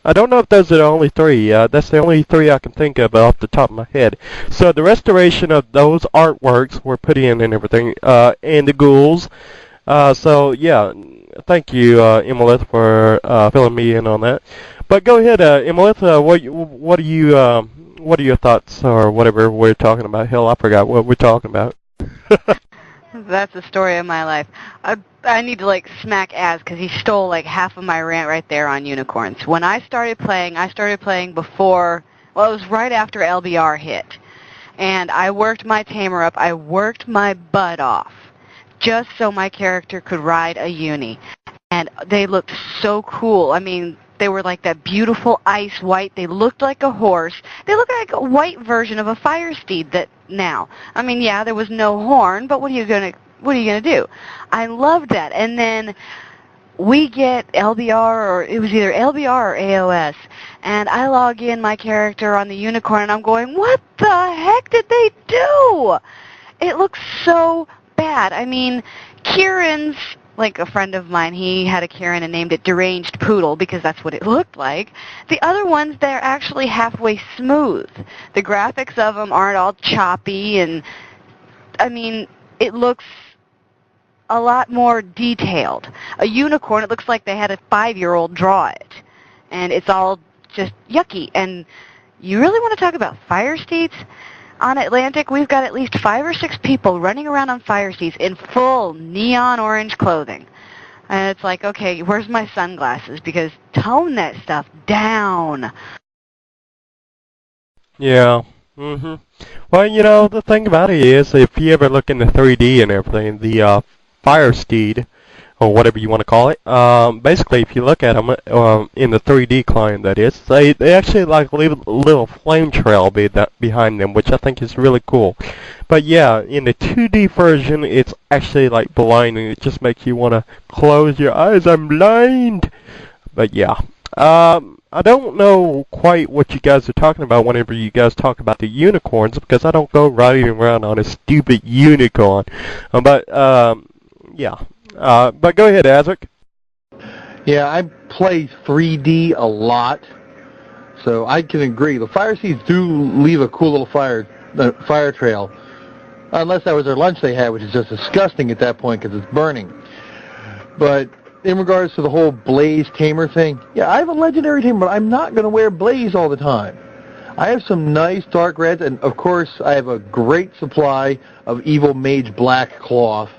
I don't know if those are the only 3. That's the only 3 I can think of off the top of my head. So the restoration of those artworks were put in and everything, and the ghouls. So yeah, thank you, Emaleth, for filling me in on that. But go ahead, Emaleth. What are your thoughts or whatever we're talking about? Hell, I forgot what we're talking about. That's the story of my life. I need to like smack Az because he stole like half of my rant right there on unicorns. When I started playing before, well, it was right after LBR hit. And I worked my tamer up. I worked my butt off just so my character could ride a uni. And they looked so cool. I mean, they were like that beautiful ice white. They looked like a horse. They looked like a white version of a fire steed that now. I mean, yeah, there was no horn, but what are you gonna do? I loved that. And then we get LBR, or it was either LBR or AOS, And I log in my character on the unicorn, and I'm going, what the heck did they do? It looks so bad. I mean, Kieran's, like a friend of mine, he had a Kieran and named it Deranged Poodle because that's what it looked like. The other ones, they're actually halfway smooth. The graphics of them aren't all choppy, and, I mean, it looks a lot more detailed. A unicorn, it looks like they had a 5-year-old draw it. And it's all just yucky. And you really want to talk about fire steeds? On Atlantic, we've got at least 5 or 6 people running around on fire steeds in full neon orange clothing. And it's like, okay, where's my sunglasses? Because tone that stuff down. Yeah. Well, you know, the thing about it is, if you ever look into 3D and everything, the fire steed, or whatever you want to call it. Basically, if you look at them in the 3D client, that is, they actually like leave a little flame trail behind them, which I think is really cool. But yeah, in the 2D version, it's actually like blinding. It just makes you want to close your eyes. I'm blind. But yeah, I don't know quite what you guys are talking about whenever you guys talk about the unicorns, because I don't go riding around on a stupid unicorn. But yeah. But go ahead, AzRek. Yeah, I play 3D a lot, so I can agree. The fire seeds do leave a cool little fire trail, unless that was their lunch they had, which is just disgusting at that point because it's burning. But in regards to the whole Blaze Tamer thing, yeah, I have a legendary Tamer, but I'm not going to wear Blaze all the time. I have some nice dark reds, and of course I have a great supply of Evil Mage Black cloth,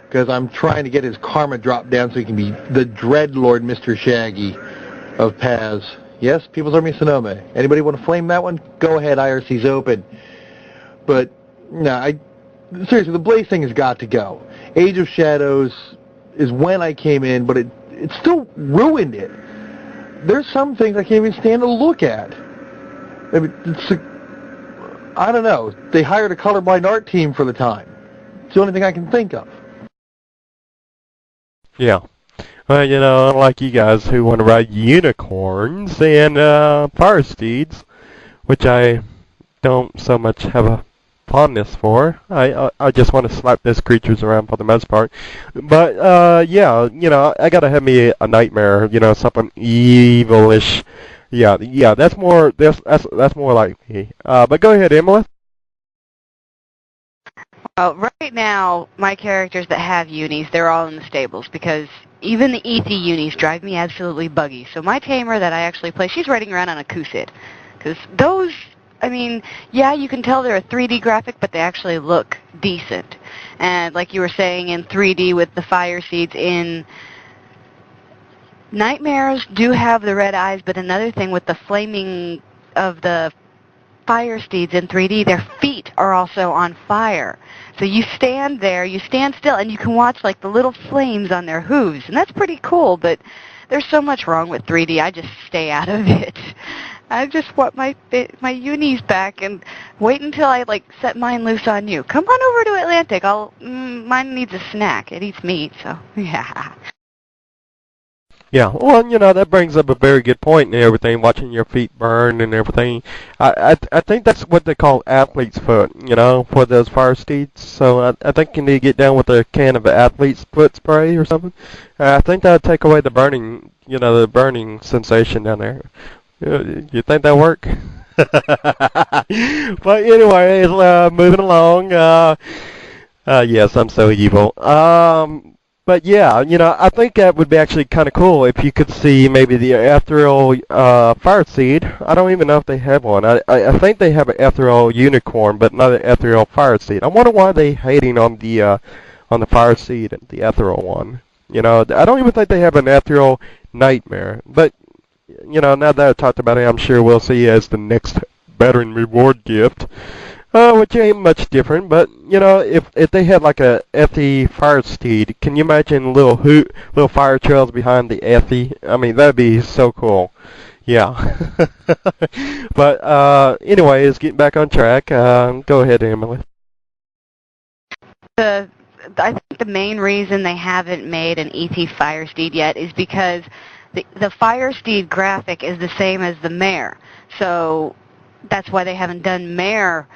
because I'm trying to get his karma dropped down so he can be the Dreadlord Mr. Shaggy of Paz. Yes, People's Army Sonoma. Anybody want to flame that one? Go ahead, IRC's open. But, no, seriously, the Blaze thing has got to go. Age of Shadows is when I came in, but it still ruined it. There's some things I can't even stand to look at. I mean, I don't know. They hired a colorblind art team for the time. It's the only thing I can think of. Yeah. Well, you know, unlike you guys who want to ride unicorns and fire steeds, which I don't so much have a fondness for. I just want to slap those creatures around for the most part. But yeah, you know, I gotta have me a nightmare. You know, something evilish. Yeah. That's more like me. But go ahead, Emaleth. Right now, my characters that have unis, they're all in the stables because even the ET unis drive me absolutely buggy. So my tamer that I actually play, she's riding around on a Kusid. Because those, I mean, yeah, you can tell they're a 3D graphic, but they actually look decent. And like you were saying, in 3D with the fire seeds, in Nightmares do have the red eyes, but another thing with the flaming of the fire steeds in 3D, their feet are also on fire. So you stand there, you stand still, and you can watch like the little flames on their hooves, and that's pretty cool, but there's so much wrong with 3D, I just stay out of it. I just want my unis back and wait until I like set mine loose on you. Come on over to Atlantic. Mine needs a snack. It eats meat, so yeah. Yeah, well, you know, that brings up a very good point and everything, watching your feet burn and everything. I think that's what they call athlete's foot, you know, for those fire steeds. So I think you need to get down with a can of athlete's foot spray or something. I think that would take away the burning, you know, the burning sensation down there. You think that'll work? But anyways, moving along. Yes, I'm so evil. But yeah, you know, I think that would be actually kind of cool if you could see maybe the ethereal fire seed. I don't even know if they have one. I think they have an ethereal unicorn, but not an ethereal fire seed. I wonder why they hating on the fire seed, the ethereal one. You know, I don't even think they have an ethereal nightmare. But you know, now that I talked about it, I'm sure we'll see as the next veteran reward gift. Which ain't much different, but you know, if they had like a Effie fire steed, can you imagine little fire trails behind the Effie? I mean, that'd be so cool. Yeah. But anyways, getting back on track. Go ahead, Emaleth. I think the main reason they haven't made an ET fire steed yet is because the Fire Steed graphic is the same as the mare. So that's why they haven't done mare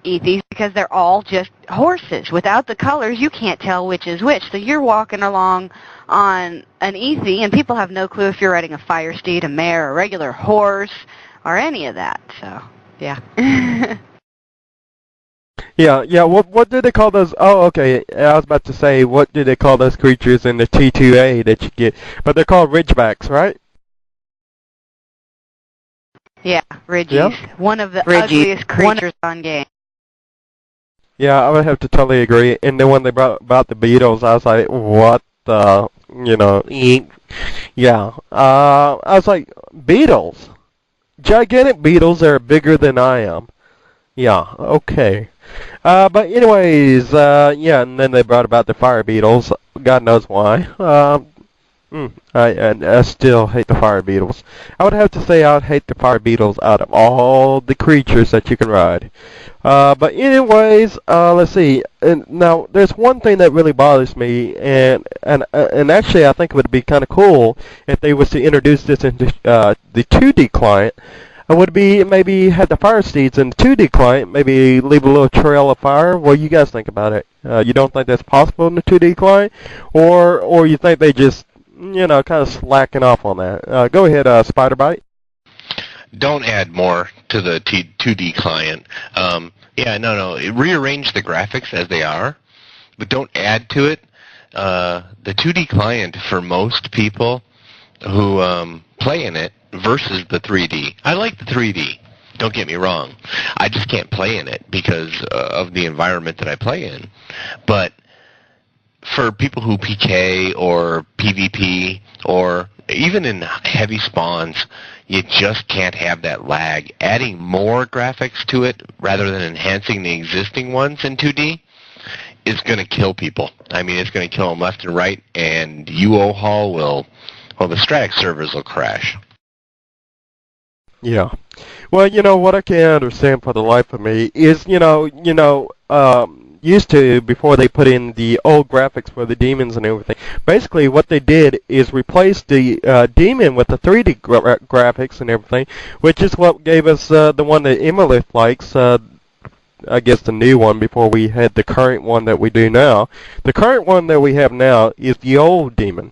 Ethies, because they're all just horses. Without the colors, you can't tell which is which. So you're walking along on an Ethie, and people have no clue if you're riding a Fire Steed, a mare, a regular horse, or any of that. So, yeah. Yeah. What did they call those? Oh, okay. I was about to say, what did they call those creatures in the T2A that you get? But they're called Ridgebacks, right? Yeah, Ridgies. Yep. One of the ugliest creatures on game. Yeah, I would have to totally agree. And then when they brought about the beetles, I was like, what the, yeah. I was like, beetles? Gigantic beetles that are bigger than I am. Yeah, okay. But anyways, yeah, and then they brought about the fire beetles. God knows why. I still hate the fire beetles. I would have to say I would hate the fire beetles out of all the creatures that you can ride. But anyways, let's see. And now there's one thing that really bothers me, and actually I think it would be kind of cool if they was to introduce this into the 2D client. It would be maybe have the fire steeds in the 2D client, maybe leave a little trail of fire. What do you guys think about it? You don't think that's possible in the 2D client, or you think they just kind of slacking off on that? Go ahead, Spyderbite. Don't add more to the 2D client. No. Rearrange the graphics as they are, but don't add to it. The 2D client, for most people who play in it versus the 3D. I like the 3D. Don't get me wrong. I just can't play in it because of the environment that I play in. But for people who PK or PvP or even in heavy spawns, you just can't have that lag. Adding more graphics to it rather than enhancing the existing ones in 2D is going to kill people. I mean, it's going to kill them left and right, and UOHall the static servers will crash. Yeah. Well, what I can't understand for the life of me is, used to, before they put in the old graphics for the demons and everything, basically what they did is replace the demon with the 3D graphics and everything, which is what gave us the one that Emaleth likes, I guess the new one before we had the current one that we do now. The current one that we have now is the old demon.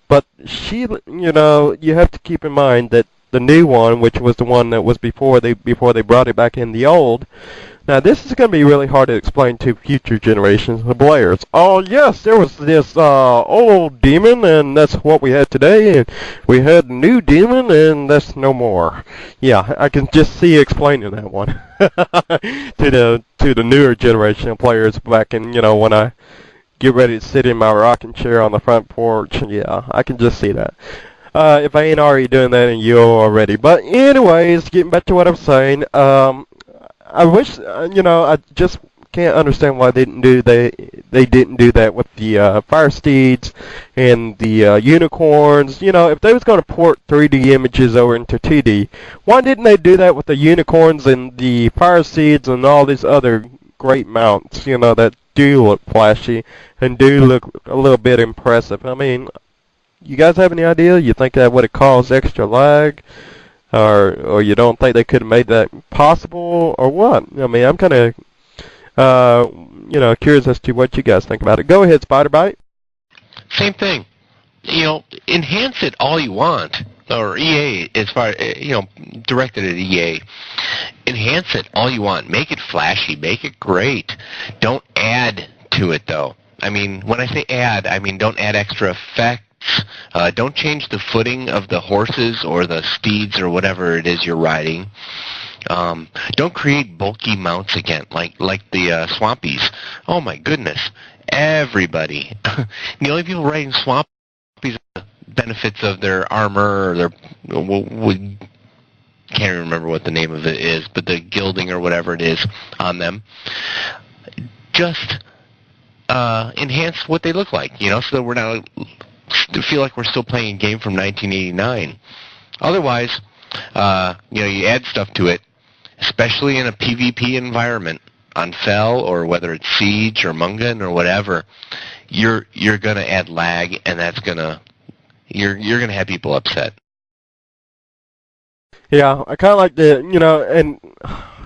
But she, you have to keep in mind that the new one, which was the one that was before they brought it back in the old. Now this is going to be really hard to explain to future generations of players. Oh yes, there was this old demon, and that's what we had today, and we had a new demon, and that's no more. Yeah, I can just see you explaining that one to the newer generation of players back in, when I get ready to sit in my rocking chair on the front porch. Yeah, I can just see that. If I ain't already doing that in UO already. But anyways, getting back to what I'm saying, I wish, I just can't understand why they didn't do that with the fire steeds and the unicorns. If they was going to port 3D images over into 2D, why didn't they do that with the unicorns and the fire steeds and all these other great mounts, that do look flashy and do look a little bit impressive? I mean, you guys have any idea? You think that would have caused extra lag? Or you don't think they could have made that possible, or what? I mean, I'm kind of, curious as to what you guys think about it. Go ahead, Spyderbite. Same thing. Enhance it all you want, or EA, as far, directed at EA. Enhance it all you want. Make it flashy. Make it great. Don't add to it, though. I mean, when I say add, I mean don't add extra effects. Don't change the footing of the horses or the steeds or whatever it is you're riding. Don't create bulky mounts again, like the Swampies. Oh my goodness. Everybody. The only people riding Swampies are the benefits of their armor or their... can't even remember what the name of it is, but the gilding or whatever it is on them. Just enhance what they look like, so that we're not... feel like we're still playing a game from 1989. Otherwise, you add stuff to it, especially in a PvP environment on Fel or whether it's Siege or Mungan or whatever. You're gonna add lag, and that's gonna you're going to have people upset. Yeah, I kind of like the, and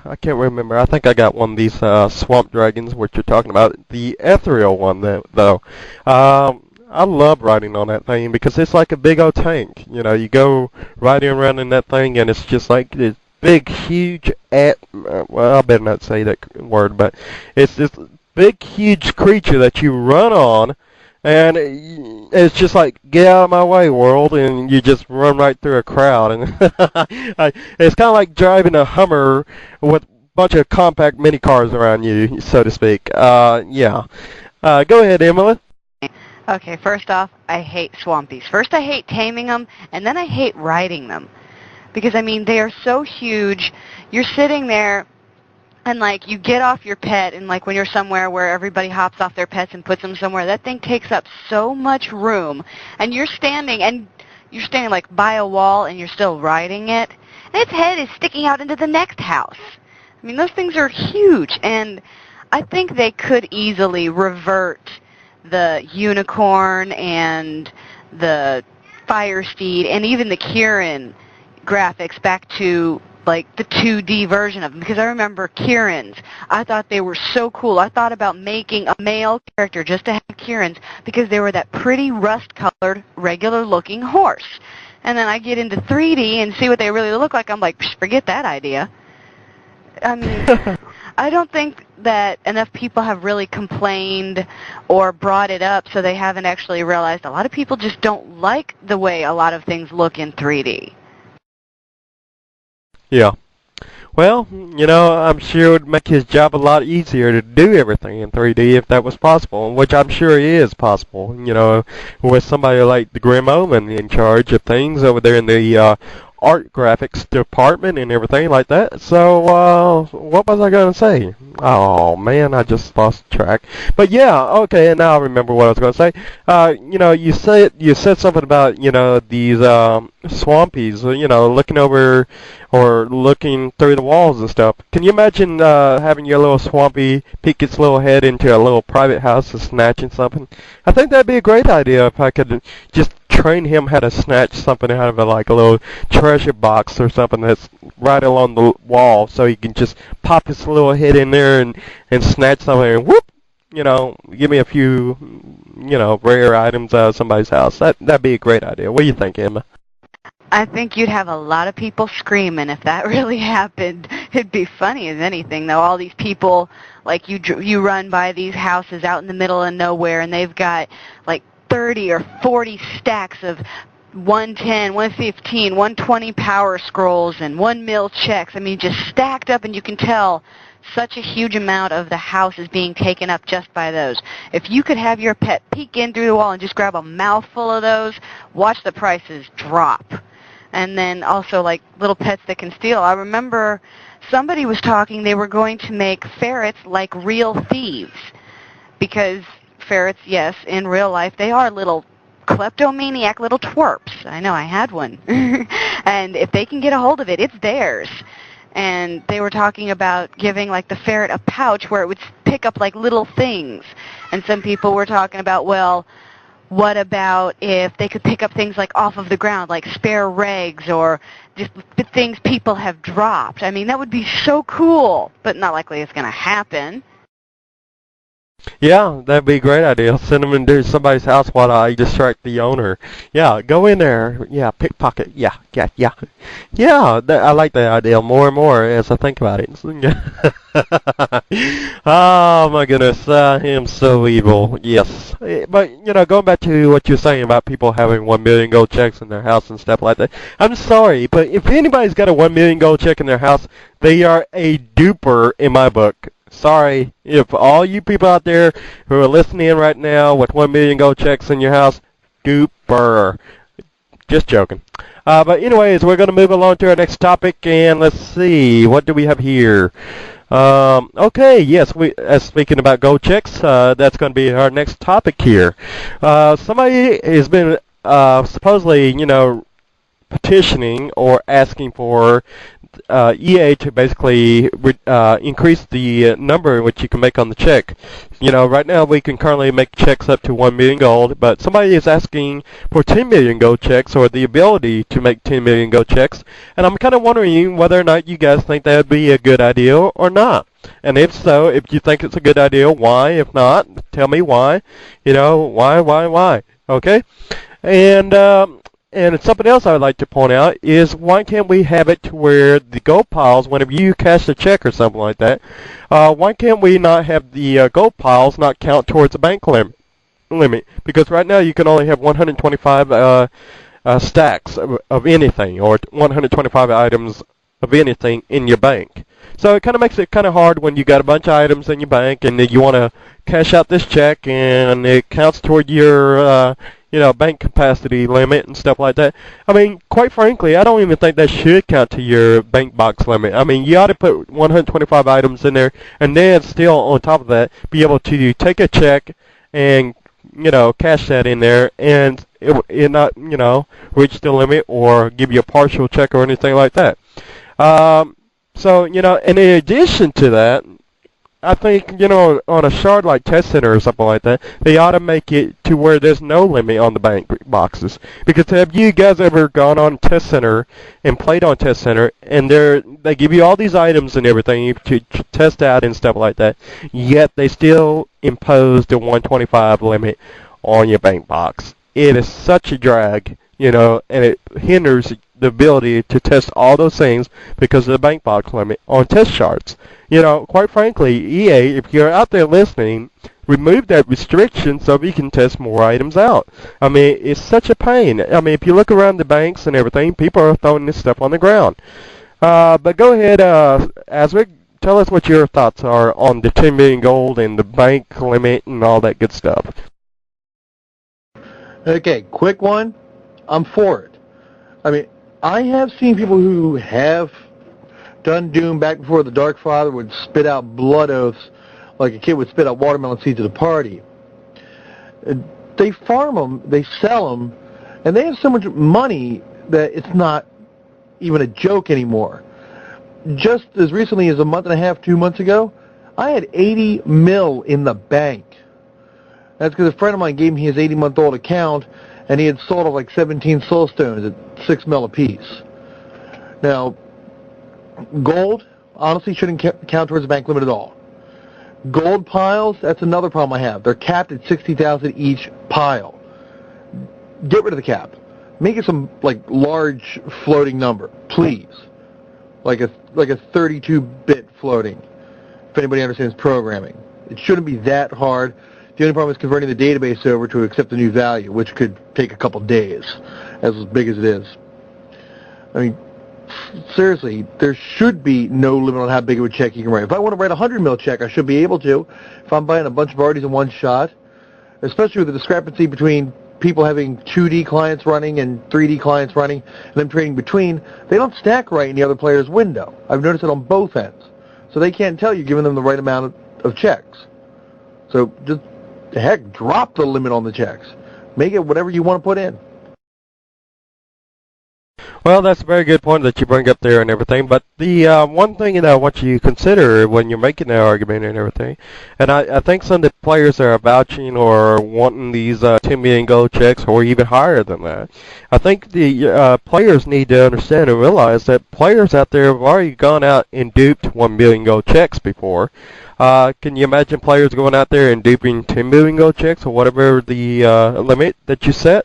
I can't remember. I think I got one of these swamp dragons, what you're talking about, the ethereal one, though. I love riding on that thing because it's like a big old tank. You go riding around in that thing, and it's just like this big, huge, well, I better not say that word, but it's this big, huge creature that you run on, and it's just like, get out of my way, world, and you just run right through a crowd. And it's kind of like driving a Hummer with a bunch of compact mini cars around you, so to speak. Yeah. Go ahead, Emaleth. Okay, first off, I hate swampies. First, I hate taming them, and then I hate riding them. Because, I mean, they are so huge. You're sitting there, and, like, you get off your pet, and, like, when you're somewhere where everybody hops off their pets and puts them somewhere, that thing takes up so much room. And you're standing, like, by a wall, and you're still riding it. And its head is sticking out into the next house. I mean, those things are huge, and I think they could easily revert the unicorn and the fire steed and even the Kieran graphics back to like the 2D version of them, because I remember Kieran's. I thought they were so cool. I thought about making a male character just to have Kieran's because they were that pretty rust-colored, regular-looking horse. And then I get into 3D and see what they really look like. I'm like, forget that idea. I mean, I don't think that enough people have really complained or brought it up, so they haven't actually realized a lot of people just don't like the way a lot of things look in 3D. Yeah. Well, I'm sure it would make his job a lot easier to do everything in 3D if that was possible, which I'm sure is possible, with somebody like the Grim Omen in charge of things over there in the art graphics department and everything like that. So, what was I going to say? Oh, man, I just lost track. But yeah, okay, and now I remember what I was going to say. You said something about, these swampies, looking over or looking through the walls and stuff. Can you imagine having your little swampy peek its little head into a little private house and snatching something? I think that'd be a great idea if I could just train him how to snatch something out of a little treasure box or something that's right along the wall, so he can just pop his little head in there and snatch something and whoop, give me a few, rare items out of somebody's house. That'd be a great idea. What do you think, Emma? I think you'd have a lot of people screaming if that really happened. It'd be funny as anything, though. All these people, like, you run by these houses out in the middle of nowhere, and they've got, like, 30 or 40 stacks of 110, 115, 120 power scrolls and 1 mil checks. I mean, just stacked up, and you can tell such a huge amount of the house is being taken up just by those. If you could have your pet peek in through the wall and just grab a mouthful of those, watch the prices drop. And then also, like, little pets that can steal. I remember somebody was talking, they were going to make ferrets like real thieves. Because ferrets, yes, in real life, they are little kleptomaniac little twerps. I know, I had one. And if they can get a hold of it, it's theirs. And they were talking about giving, like, the ferret a pouch where it would pick up, like, little things. And some people were talking about, well, what about if they could pick up things like off of the ground, like spare rags or just the things people have dropped? I mean, that would be so cool, but not likely it's going to happen. Yeah, that'd be a great idea. Send them into somebody's house while I distract the owner. Yeah, go in there. Yeah, pickpocket. Yeah. Yeah, I like that idea more and more as I think about it. Oh, my goodness. I am so evil. Yes. But, going back to what you're saying about people having 1 million gold checks in their house and stuff like that, I'm sorry, but if anybody's got a 1 million gold check in their house, they are a duper in my book. Sorry, if all you people out there who are listening in right now with 1 million gold checks in your house, duper. Just joking. But anyways, we're going to move along to our next topic, and let's see, what do we have here? Okay, yes, speaking about gold checks, that's going to be our next topic here. Somebody has been supposedly, petitioning or asking for EA to basically increase the number in which you can make on the check. You know, right now we can currently make checks up to 1 million gold, but somebody is asking for 10 million gold checks, or the ability to make 10 million gold checks, and I'm kind of wondering whether or not you guys think that would be a good idea or not. And if so, if you think it's a good idea, why? If not, tell me why. You know, why? Okay? And something else I would like to point out is, why can't we have it to where the gold piles, whenever you cash a check or something like that, why can't we not have the gold piles not count towards the bank limit? Because right now you can only have 125 stacks of anything, or 125 items of anything in your bank. So it kind of makes it kind of hard when you got a bunch of items in your bank and you want to cash out this check and it counts toward your bank capacity limit and stuff like that. I mean, quite frankly, I don't even think that should count to your bank box limit. I mean, you ought to put 125 items in there, and then still on top of that, be able to take a check and, cash that in there, and it not, reach the limit or give you a partial check or anything like that. So, and in addition to that, I think, on a shard like Test Center or something like that, they ought to make it to where there's no limit on the bank boxes. Because have you guys ever gone on Test Center and played on Test Center, and they give you all these items and everything to test out and stuff like that, yet they still impose the 125 limit on your bank box? It is such a drag, and it hinders the ability to test all those things because of the bank box limit on test shards. Quite frankly, EA, if you're out there listening, remove that restriction so we can test more items out. I mean, it's such a pain. I mean, if you look around the banks and everything, people are throwing this stuff on the ground. But go ahead, AzRek, tell us what your thoughts are on the 10 million gold and the bank limit and all that good stuff. Okay, quick one. I'm for it. I mean, I have seen people who have done Doom back before the Dark Father would spit out blood oaths like a kid would spit out watermelon seeds at a party. They farm them, they sell them, and they have so much money that it's not even a joke anymore. Just as recently as a month and a half, 2 months ago, I had 80 mil in the bank. That's because a friend of mine gave me his 80-month-old account, and he had sold off like 17 soul stones at 6 mil apiece. Now, gold, honestly, shouldn't count towards the bank limit at all. Gold piles, that's another problem I have. They're capped at 60,000 each pile. Get rid of the cap. Make it some, large floating number, please. Like a 32-bit floating, if anybody understands programming. It shouldn't be that hard. The only problem is converting the database over to accept the new value, which could take a couple days, as big as it is. I mean, seriously, there should be no limit on how big of a check you can write. If I want to write a 100 mil check, I should be able to. If I'm buying a bunch of arties in one shot, especially with the discrepancy between people having 2D clients running and 3D clients running, and them trading between, they don't stack right in the other player's window. I've noticed it on both ends. So they can't tell you're giving them the right amount of checks. So just, heck, drop the limit on the checks. Make it whatever you want to put in. Well, that's a very good point that you bring up there and everything, but the one thing that I want you to consider when you're making that argument and everything, and I think some of the players that are vouching or wanting these 10 million gold checks or even higher than that, I think the players need to understand and realize that players out there have already gone out and duped 1 million gold checks before. Can you imagine players going out there and duping 10 million gold checks or whatever the limit that you set?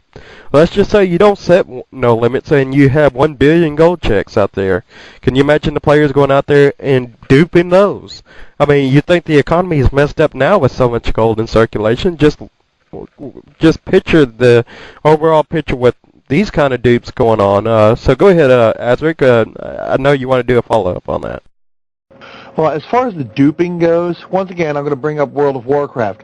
Let's just say you don't set no limits and you have 1 billion gold checks out there. Can you imagine the players going out there and duping those? I mean, you think the economy is messed up now with so much gold in circulation? Just picture the overall picture with these kind of dupes going on. So go ahead, AzRek. I know you want to do a follow-up on that. Well, as far as the duping goes, once again, I'm going to bring up World of Warcraft.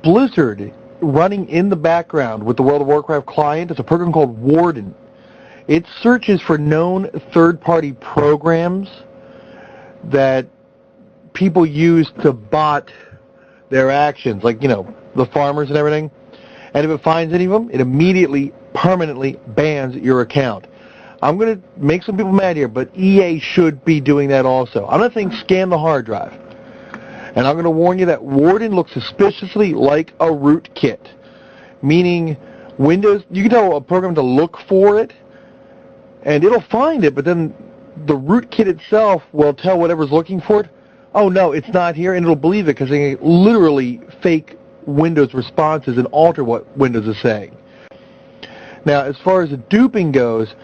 Blizzard, running in the background with the World of Warcraft client, is a program called Warden. It searches for known third-party programs that people use to bot their actions, like, the farmers and everything. And if it finds any of them, it immediately, permanently bans your account. I'm going to make some people mad here, but EA should be doing that also. I'm not saying scan the hard drive. And I'm going to warn you that Warden looks suspiciously like a rootkit, meaning Windows, you can tell a program to look for it, and it'll find it, but then the rootkit itself will tell whatever's looking for it, oh no, it's not here, and it'll believe it because they literally fake Windows responses and alter what Windows is saying. Now, as far as the duping goes,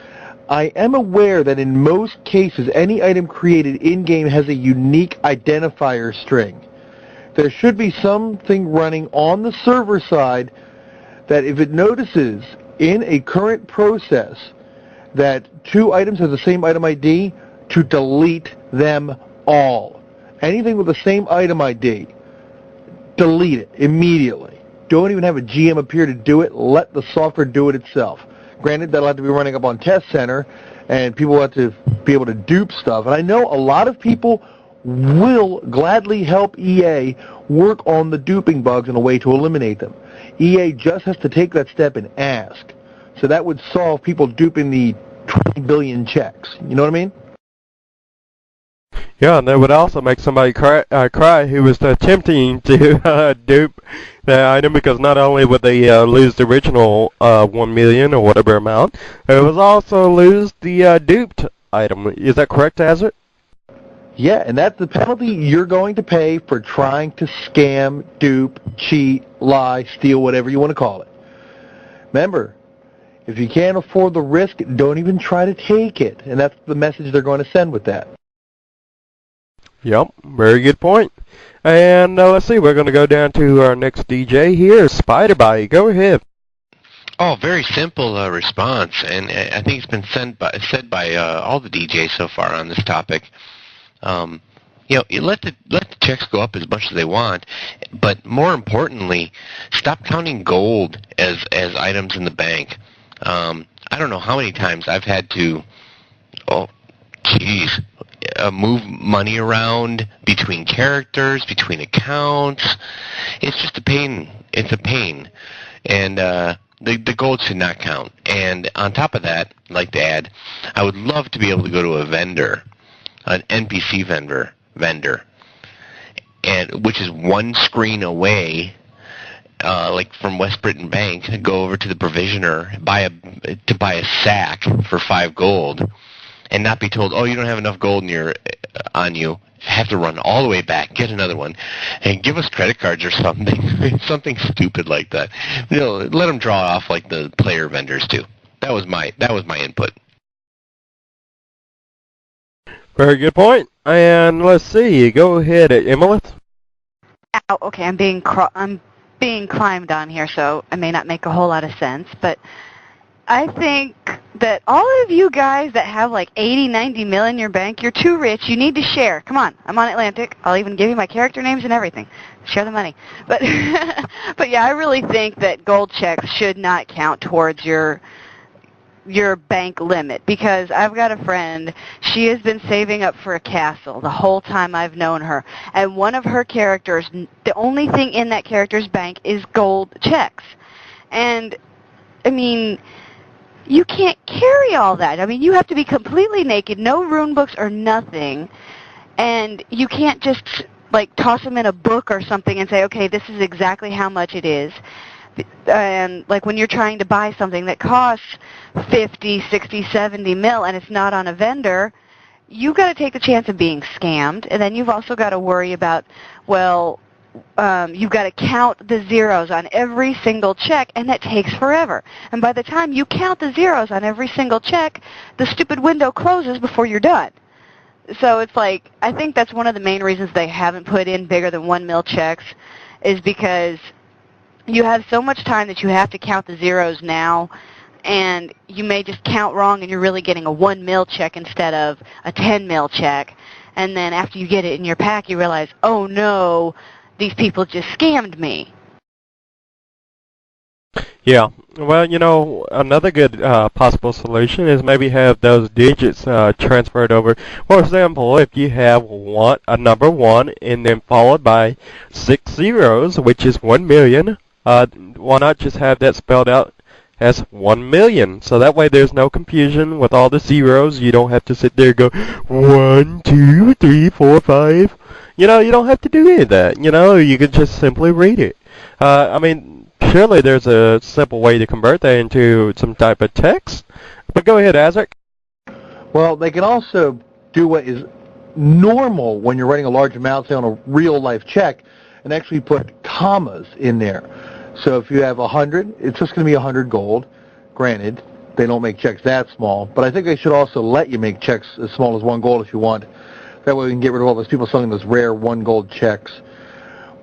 I am aware that in most cases, any item created in-game has a unique identifier string. There should be something running on the server side that if it notices in a current process that two items have the same item ID, to delete them all. Anything with the same item ID, delete it immediately. Don't even have a GM appear to do it. Let the software do it itself. Granted, that'll have to be running up on Test Center, and people have to be able to dupe stuff. And I know a lot of people will gladly help EA work on the duping bugs in a way to eliminate them. EA just has to take that step and ask. So that would solve people duping the 20 billion checks. You know what I mean? Yeah, and that would also make somebody cry who was attempting to dupe the item, because not only would they lose the original 1 million or whatever amount, it would also lose the duped item. Is that correct, AzRek? Yeah, and that's the penalty you're going to pay for trying to scam, dupe, cheat, lie, steal, whatever you want to call it. Remember, if you can't afford the risk, don't even try to take it. And that's the message they're going to send with that. Yep, very good point. And let's see, we're going to go down to our next DJ here, Spyderbite. Go ahead. Oh, very simple response, and I think it's been said by all the DJs so far on this topic. You let the checks go up as much as they want, but more importantly, stop counting gold as items in the bank. I don't know how many times I've had to, move money around between characters, between accounts. It's just a pain. It's a pain, and the gold should not count. And on top of that, I'd like to add, I would love to be able to go to a vendor, an NPC vendor, and which is one screen away, like from West Britain Bank, go over to the provisioner, buy a sack for 5 gold, and not be told, oh, you don't have enough gold on you. Have to run all the way back, get another one, and give us credit cards or something, something stupid like that. Let them draw off like the player vendors do. That was my input. Very good point. And let's see, go ahead, Emaleth. Ow, okay, I'm being climbed on here, so I may not make a whole lot of sense, but I think that all of you guys that have like 80, 90 mil in your bank, you're too rich. You need to share. Come on, I'm on Atlantic. I'll even give you my character names and everything. Share the money. But but yeah, I really think that gold checks should not count towards your bank limit, because I've got a friend, she has been saving up for a castle the whole time I've known her, and one of her characters, the only thing in that character's bank is gold checks. And I mean, you can't carry all that. I mean, you have to be completely naked, no rune books or nothing, and you can't just like toss them in a book or something and say, okay, this is exactly how much it is. And like when you're trying to buy something that costs 50, 60, 70 mil and it's not on a vendor, you've got to take the chance of being scammed. And then you've also got to worry about, well, you've got to count the zeros on every single check, and that takes forever. And by the time you count the zeros on every single check, the stupid window closes before you're done. So it's like, I think that's one of the main reasons they haven't put in bigger than 1 mil checks, is because you have so much time that you have to count the zeros now, and you may just count wrong and you're really getting a 1 mil check instead of a 10 mil check. And then after you get it in your pack, you realize, oh no, these people just scammed me. Yeah, well, another good possible solution is maybe have those digits transferred over. For example, if you have a number 1 and then followed by 6 zeros, which is 1 million, why not just have that spelled out as 1 million. So that way there's no confusion with all the zeros. You don't have to sit there and go 1, 2, 3, 4, 5. You know, you don't have to do any of that. You know, you can just simply read it. I mean, surely there's a simple way to convert that into some type of text. But go ahead, AzRek. Well, they can also do what is normal when you're writing a large amount, say on a real-life check, and actually put commas in there. So if you have 100, it's just going to be 100 gold. Granted, they don't make checks that small, but I think they should also let you make checks as small as 1 gold if you want. That way we can get rid of all those people selling those rare 1 gold checks.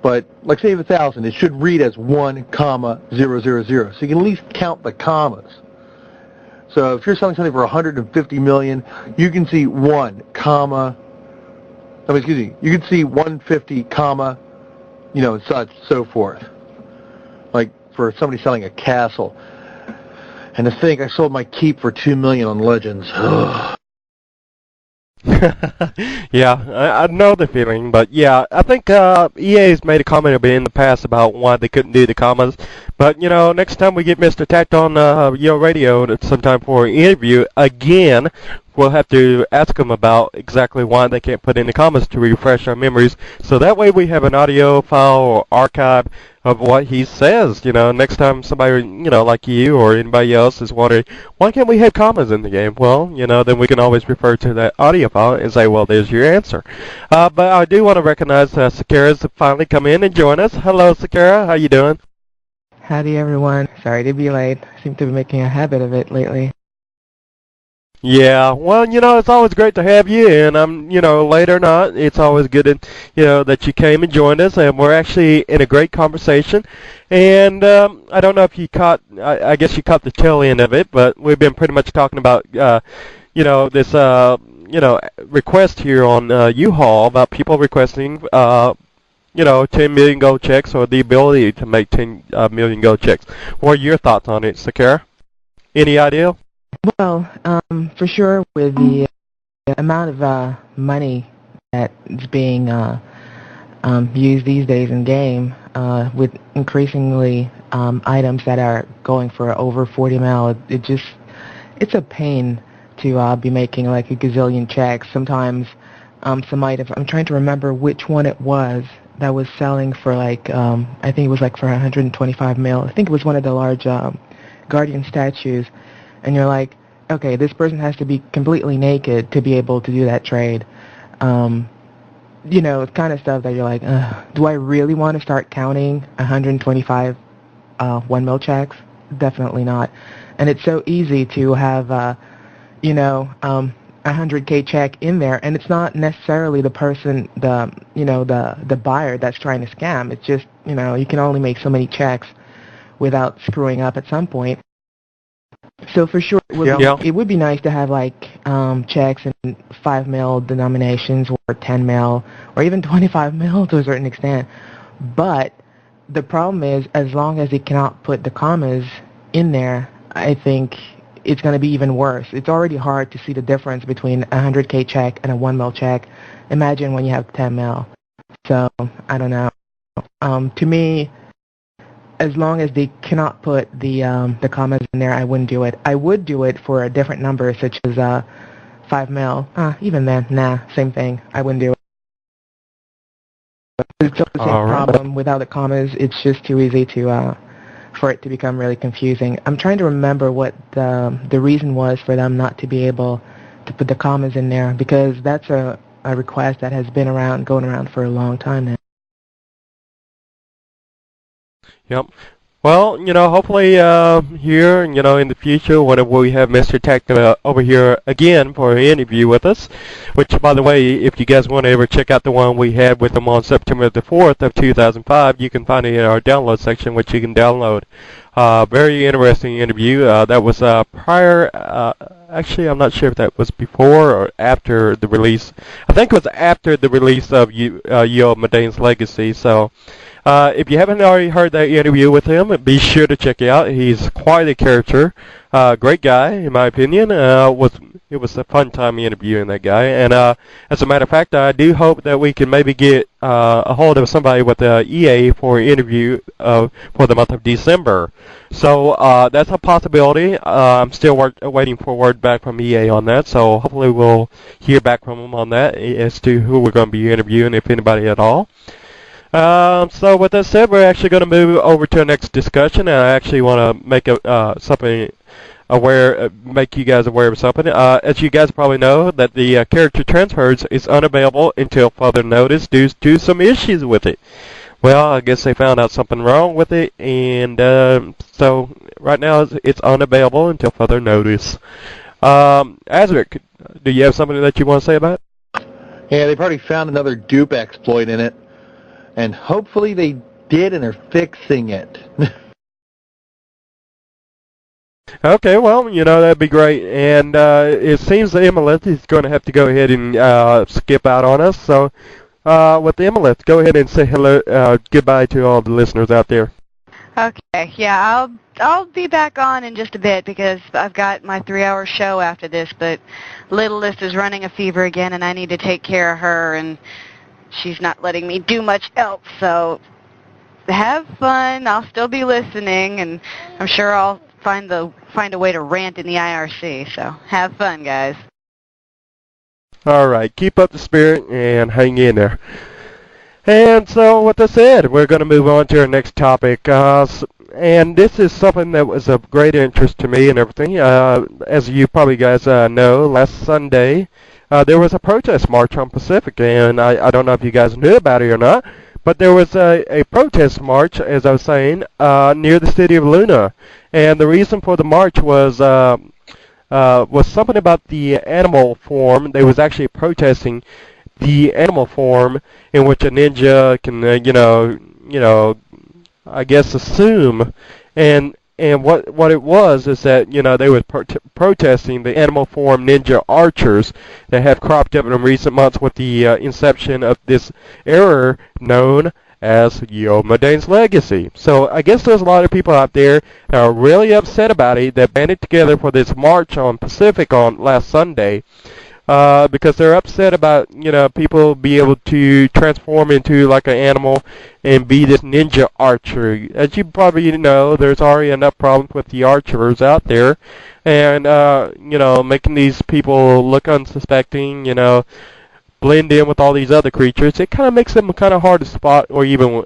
But, like say you have 1,000, it should read as 1, 000. So you can at least count the commas. So if you're selling something for 150 million, you can see 1, you can see 150, and such, so forth. Like for somebody selling a castle. And to think I sold my keep for 2 million on Legends. Yeah, I know the feeling, but yeah, I think EA's made a comment a bit in the past about why they couldn't do the commas. But, you know, next time we get Mr. Tact on UORadio sometime for an interview again, we'll have to ask him about exactly why they can't put in the commas to refresh our memories. So that way we have an audio file or archive of what he says. You know, next time somebody, you know, like you or anybody else is wondering, why can't we have commas in the game? Well, you know, then we can always refer to that audio file and say, well, there's your answer. But I do want to recognize Sakara's finally come in and join us. Hello, Sakara. How you doing? Howdy, everyone. Sorry to be late. I seem to be making a habit of it lately. Yeah, well, you know, it's always great to have you, and you know, late or not, it's always good, you know, that you came and joined us, and we're actually in a great conversation. And I don't know if you caught, I guess you caught the tail end of it, but we've been pretty much talking about, you know, this, you know, request here on U-Haul about people requesting, you know, 10 million gold checks or the ability to make 10 million gold checks. What are your thoughts on it, Sakara? Any idea? Well, for sure, with the amount of money that's being used these days in game, with increasingly items that are going for over 40 mil, it's a pain to be making like a gazillion checks. Sometimes some items, I'm trying to remember which one it was that was selling for like, I think it was like for 125 mil. I think it was one of the large Guardian statues. And you're like, okay, this person has to be completely naked to be able to do that trade. You know, it's kind of stuff that you're like, do I really want to start counting 125 1 mil checks? Definitely not. And it's so easy to have, you know, 100K check in there, and it's not necessarily the person, the buyer that's trying to scam. It's just, you know, you can only make so many checks without screwing up at some point. So for sure, it would be nice to have like checks in 5 mil denominations or 10 mil or even 25 mil to a certain extent. But the problem is, as long as it cannot put the commas in there, I think it's going to be even worse. It's already hard to see the difference between a 100K check and a 1 mil check. Imagine when you have 10 mil. So I don't know. To me, as long as they cannot put the commas in there, I wouldn't do it. I would do it for a different number, such as 5 mil. Even then, nah, same thing. I wouldn't do it. It's still the same problem. Without the commas, it's just too easy to for it to become really confusing. I'm trying to remember what the reason was for them not to be able to put the commas in there, because that's a request that has been going around for a long time now. Yep. Well, you know, hopefully here, you know, in the future, whenever we have Mr. Tech over here again for an interview with us, which, by the way, if you guys want to ever check out the one we had with him on September the 4th of 2005, you can find it in our download section, which you can download. Very interesting interview. That was prior, actually, I'm not sure if that was before or after the release. I think it was after the release of Yo Medane's Legacy, so If you haven't already heard that interview with him, be sure to check it out. He's quite a character. Great guy, in my opinion. It was a fun time interviewing that guy. And as a matter of fact, I do hope that we can maybe get a hold of somebody with EA for an interview for the month of December. So that's a possibility. I'm still waiting for word back from EA on that. So hopefully we'll hear back from them on that as to who we're going to be interviewing, if anybody at all. So with that said, we're actually going to move over to our next discussion, and I actually want to make make you guys aware of something. As you guys probably know, that the character transfers is unavailable until further notice due to some issues with it. Well, I guess they found out something wrong with it, and so right now it's unavailable until further notice. AzRek, do you have something that you want to say about it? Yeah, they've already found another dupe exploit in it, and hopefully they did and they're fixing it. Okay, well, that'd be great. And it seems that Emaleth is going to have to go ahead and skip out on us. So with Emaleth, go ahead and say hello, goodbye to all the listeners out there. Okay, yeah, I'll be back on in just a bit because I've got my 3-hour show after this, but Littlest is running a fever again, and I need to take care of her, and she's not letting me do much else, so have fun. I'll still be listening, and I'm sure I'll find a way to rant in the IRC, so have fun, guys. All right, keep up the spirit and hang in there. And so with that said, we're going to move on to our next topic. And this is something that was of great interest to me and everything. As you probably guys know, last Sunday there was a protest march on Pacific, and I don't know if you guys knew about it or not, but there was a protest march, as I was saying, near the city of Luna. And the reason for the march was something about the animal form. They was actually protesting the animal form in which a ninja can, I guess assume. And what it was is that, they were protesting the animal form ninja archers that have cropped up in recent months with the inception of this error known as Yomadene's Legacy. So I guess there's a lot of people out there that are really upset about it that banded together for this march on Pacific on last Sunday. Because they're upset about, people be able to transform into like an animal and be this ninja archer. As you probably know, there's already enough problems with the archers out there. And, making these people look unsuspecting, blend in with all these other creatures, it kind of makes them kind of hard to spot or even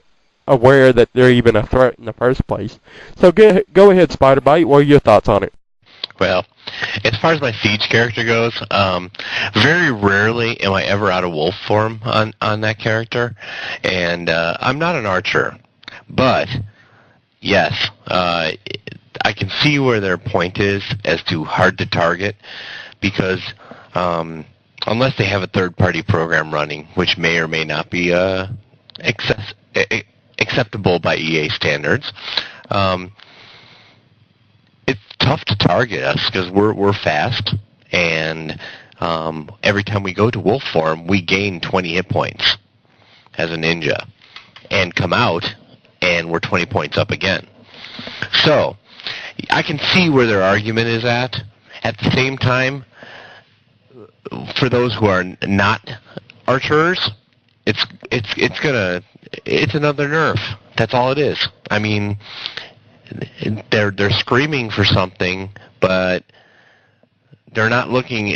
aware that they're even a threat in the first place. So go ahead, Spyderbite. What are your thoughts on it? Well, as far as my Siege character goes, very rarely am I ever out of wolf form on that character, and I'm not an archer, but yes, I can see where their point is as to hard to target, because unless they have a third-party program running, which may or may not be acceptable by EA standards, it's tough to target us because we're fast, and every time we go to wolf form, we gain 20 hit points as a ninja, and come out, and we're 20 points up again. So I can see where their argument is at. At the same time, for those who are not archers, it's another nerf. That's all it is. I mean, they're screaming for something, but they're not getting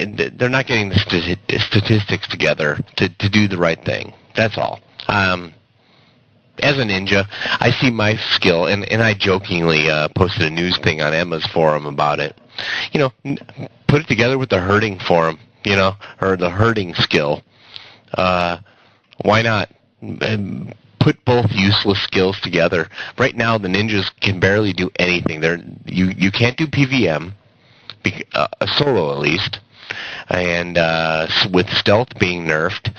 the statistics together to do the right thing. That's all. As a ninja, I see my skill, and I jokingly posted a news thing on Emma's forum about it. Put it together with the herding forum, or the herding skill. Why not? Put both useless skills together. Right now, the ninjas can barely do anything. You can't do PVM, solo at least, and with stealth being nerfed,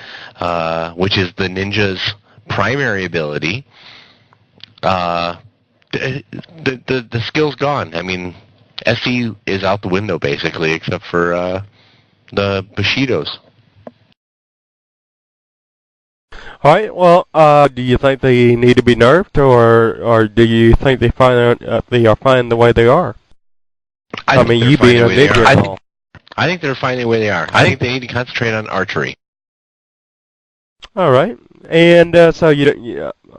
which is the ninja's primary ability, the skill's gone. I mean, SE is out the window basically, except for the Bushidos. All right. Well, do you think they need to be nerfed, or do you think they are fine the way they are? I mean, you being a ninja and all. I think they're fine the way they are. I think they need to concentrate on archery. All right. And so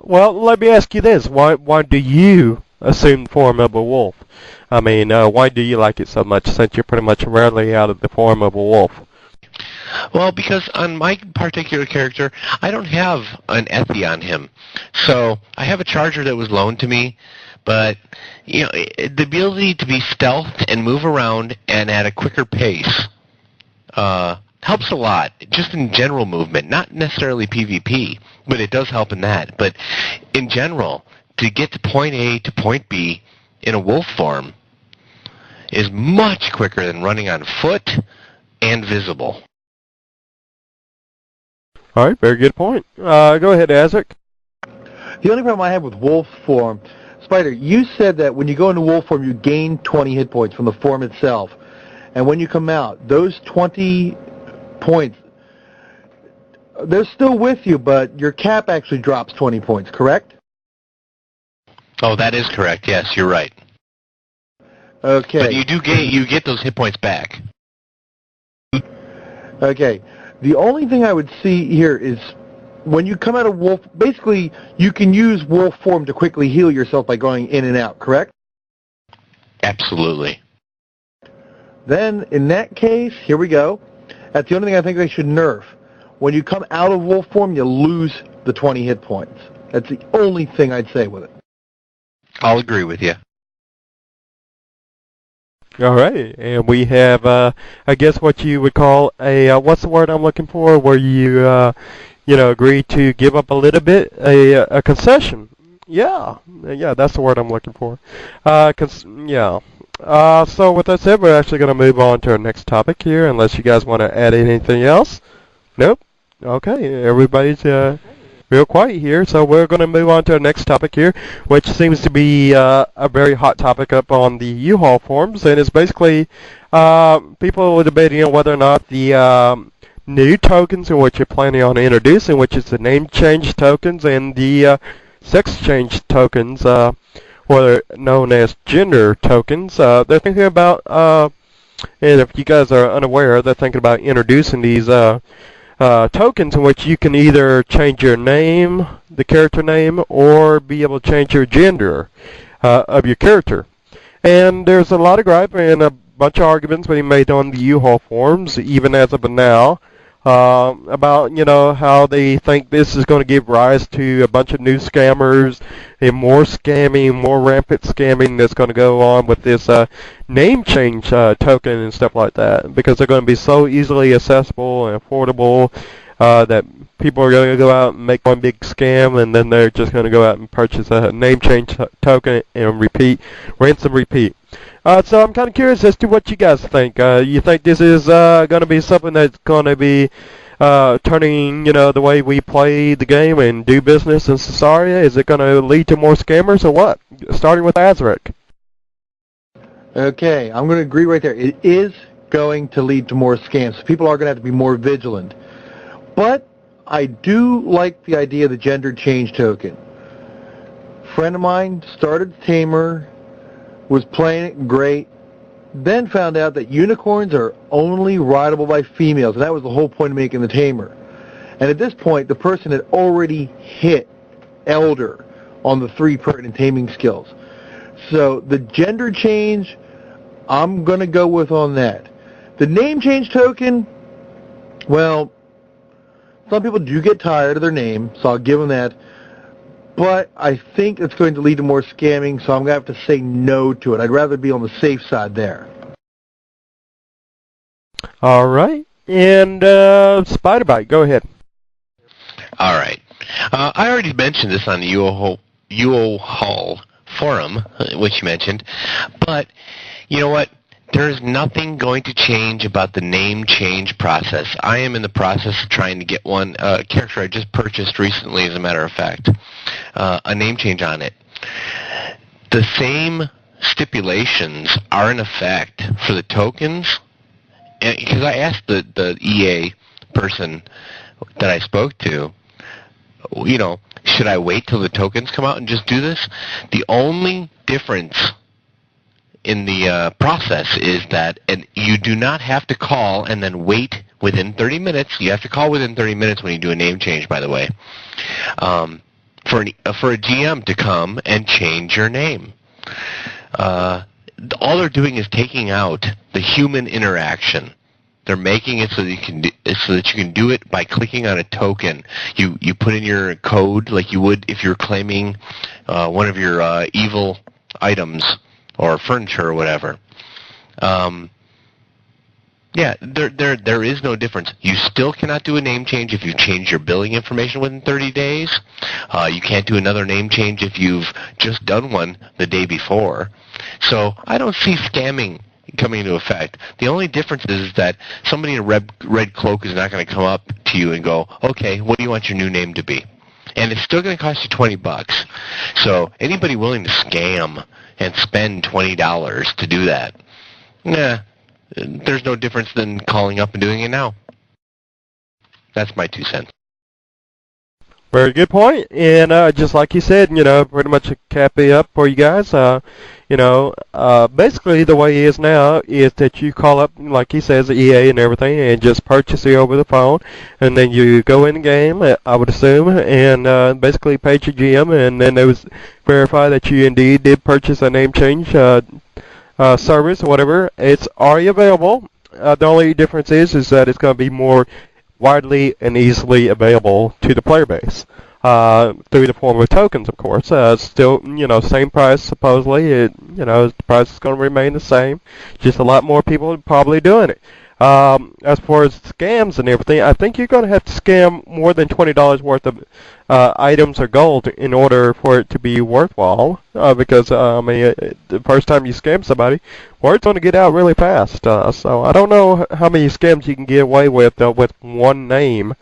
well, let me ask you this: Why do you assume the form of a wolf? I mean, why do you like it so much, since you're pretty much rarely out of the form of a wolf? Well, because on my particular character, I don't have an Ethie on him. So I have a charger that was loaned to me, but the ability to be stealthed and move around and at a quicker pace helps a lot, just in general movement, not necessarily PvP, but it does help in that. But in general, to get to point A to point B in a wolf form is much quicker than running on foot and visible. All right, very good point. Go ahead, AzRek. The only problem I have with wolf form, Spider, you said that when you go into wolf form, you gain 20 hit points from the form itself. And when you come out, those 20 points, they're still with you, but your cap actually drops 20 points, correct? Oh, that is correct. Yes, you're right. Okay. But you get those hit points back. Okay. The only thing I would see here is when you come out of wolf, basically you can use wolf form to quickly heal yourself by going in and out, correct? Absolutely. Then, in that case, here we go. That's the only thing I think they should nerf. When you come out of wolf form, you lose the 20 hit points. That's the only thing I'd say with it. I'll agree with you. All right, and we have, I guess, what you would call a what's the word I'm looking for, where you, agree to give up a little bit, a concession. Yeah, that's the word I'm looking for. Yeah. So with that said, we're actually going to move on to our next topic here, unless you guys want to add anything else. Nope. Okay, everybody's real quiet here, so we're going to move on to our next topic here, which seems to be a very hot topic up on the U-Haul forums, and it's basically people are debating on whether or not the new tokens in which you're planning on introducing, which is the name change tokens and the sex change tokens, or known as gender tokens, they're thinking about, and if you guys are unaware, they're thinking about introducing these tokens in which you can either change your name, the character name, or be able to change your gender of your character. And there's a lot of gripe and a bunch of arguments being made on the U-Haul forums, even as of now, about, how they think this is going to give rise to a bunch of new scammers and more scamming, more rampant scamming that's going to go on with this name change token and stuff like that, because they're going to be so easily accessible and affordable that people are going to go out and make one big scam, and then they're just going to go out and purchase a name change token and rinse and repeat. So I'm kind of curious as to what you guys think. You think this is going to be something that's going to be turning, the way we play the game and do business in Cesaria? Is it going to lead to more scammers or what? Starting with AzRek. Okay, I'm going to agree right there. It is going to lead to more scams. People are going to have to be more vigilant. But I do like the idea of the gender change token. A friend of mine started Tamer, was playing it great, then found out that unicorns are only rideable by females, and that was the whole point of making the Tamer. And at this point, the person had already hit Elder on the 3 pertinent taming skills. So the gender change, I'm going to go with on that. The name change token, well, some people do get tired of their name, so I'll give them that. But I think it's going to lead to more scamming, so I'm going to have to say no to it. I'd rather be on the safe side there. All right. And Spyderbite, go ahead. All right. I already mentioned this on the UORadio forum, which you mentioned. But you know what? There's nothing going to change about the name change process. I am in the process of trying to get one character I just purchased recently, as a matter of fact, a name change on it. The same stipulations are in effect for the tokens, because I asked the EA person that I spoke to, should I wait till the tokens come out and just do this? The only difference in the process is that you do not have to call and then wait within 30 minutes. You have to call within 30 minutes when you do a name change, by the way, for a GM to come and change your name. All they're doing is taking out the human interaction. They're making it so that you can do it by clicking on a token. You put in your code like you would if you're claiming one of your evil items or furniture or whatever. There is no difference. You still cannot do a name change if you change your billing information within 30 days. You can't do another name change if you've just done one the day before. So I don't see scamming coming into effect. The only difference is that somebody in a red cloak is not going to come up to you and go, okay, what do you want your new name to be? And it's still going to cost you $20. So anybody willing to scam and spend $20 to do that, there's no difference than calling up and doing it now. That's my 2 cents. Very good point. And just like you said, pretty much a cappy up for you guys. Basically the way it is now is that you call up, like he says, EA and everything, and just purchase it over the phone, and then you go in the game, I would assume, and basically page your GM, and then they would verify that you indeed did purchase a name change service or whatever. It's already available. The only difference is that it's going to be more widely and easily available to the player base through the form of tokens, of course. Still, same price supposedly. The price is going to remain the same. Just a lot more people probably doing it. As far as scams and everything, I think you're going to have to scam more than $20 worth of items or gold in order for it to be worthwhile. Because the first time you scam somebody, word's going to get out really fast. So I don't know how many scams you can get away with one name,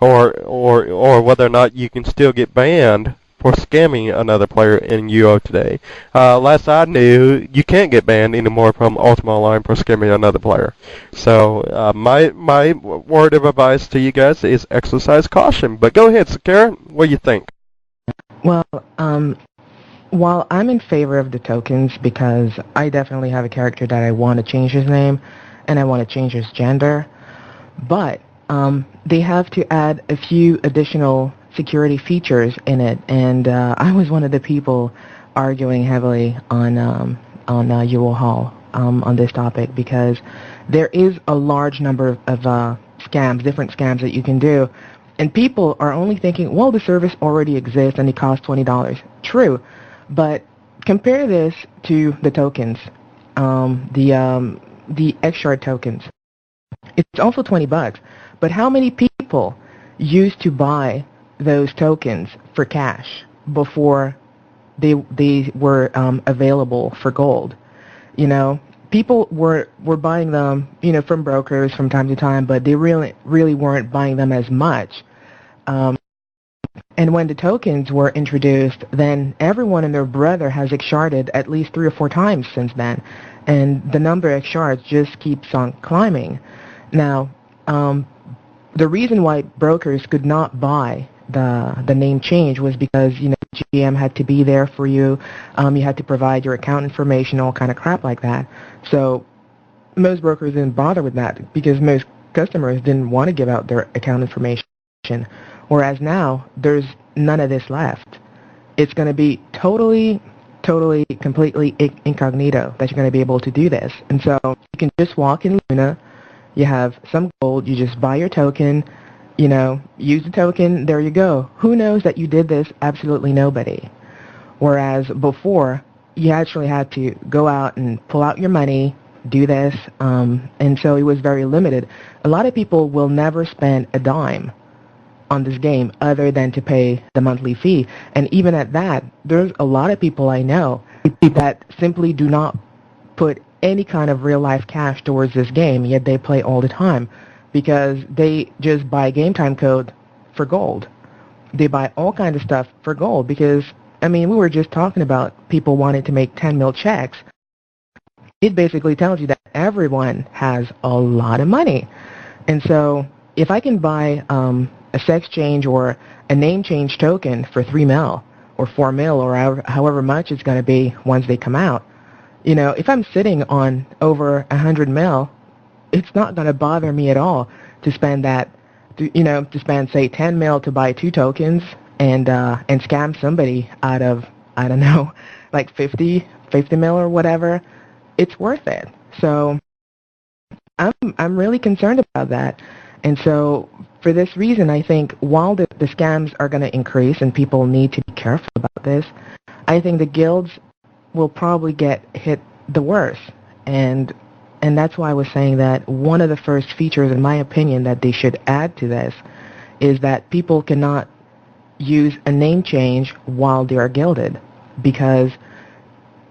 or whether or not you can still get banned for scamming another player in UO today. Last I knew, you can't get banned anymore from Ultima Online for scamming another player. So my word of advice to you guys is exercise caution. But go ahead, Sakara, what do you think? Well, while I'm in favor of the tokens because I definitely have a character that I want to change his name and I want to change his gender, but they have to add a few additional security features in it, and I was one of the people arguing heavily on UO Hall on this topic because there is a large number of scams, different scams that you can do, and people are only thinking, well, the service already exists and it costs $20. True, but compare this to the tokens, the X-Shard tokens. It's also $20, but how many people used to buy those tokens for cash before they were available for gold? People were buying them, from brokers from time to time, but they really weren't buying them as much. And when the tokens were introduced, then everyone and their brother has X-Sharded at least 3 or 4 times since then, and the number of X-Shards just keeps on climbing. Now, the reason why brokers could not buy the name change was because GM had to be there for you. You had to provide your account information, all kind of crap like that. So most brokers didn't bother with that because most customers didn't want to give out their account information. Whereas now there's none of this left. It's going to be totally, completely incognito that you're going to be able to do this. And so you can just walk in Luna. You have some gold. You just buy your token. Use the token, there you go. Who knows that you did this? Absolutely nobody. Whereas before, you actually had to go out and pull out your money, do this, and so it was very limited. A lot of people will never spend a dime on this game other than to pay the monthly fee. And even at that, there's a lot of people I know that simply do not put any kind of real-life cash towards this game, yet they play all the time. Because they just buy game time code for gold. They buy all kinds of stuff for gold because, we were just talking about people wanting to make 10 mil checks. It basically tells you that everyone has a lot of money. And so if I can buy a sex change or a name change token for 3 mil or 4 mil or however much it's going to be once they come out. If I'm sitting on over 100 mil, it's not going to bother me at all to spend that, to spend, say, 10 mil to buy 2 tokens and scam somebody out of, I don't know, like 50 mil or whatever. It's worth it. So I'm really concerned about that. And so for this reason, I think while the scams are going to increase and people need to be careful about this, I think the guilds will probably get hit the worst. And that's why I was saying that one of the first features, in my opinion, that they should add to this is that people cannot use a name change while they are guilded, because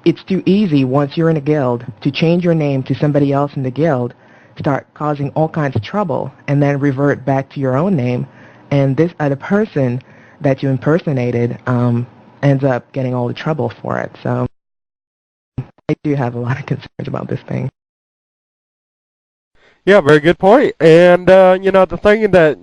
it's too easy once you're in a guild to change your name to somebody else in the guild, start causing all kinds of trouble, and then revert back to your own name, and this other person that you impersonated ends up getting all the trouble for it. So I do have a lot of concerns about this thing. Yeah, very good point. And the thing that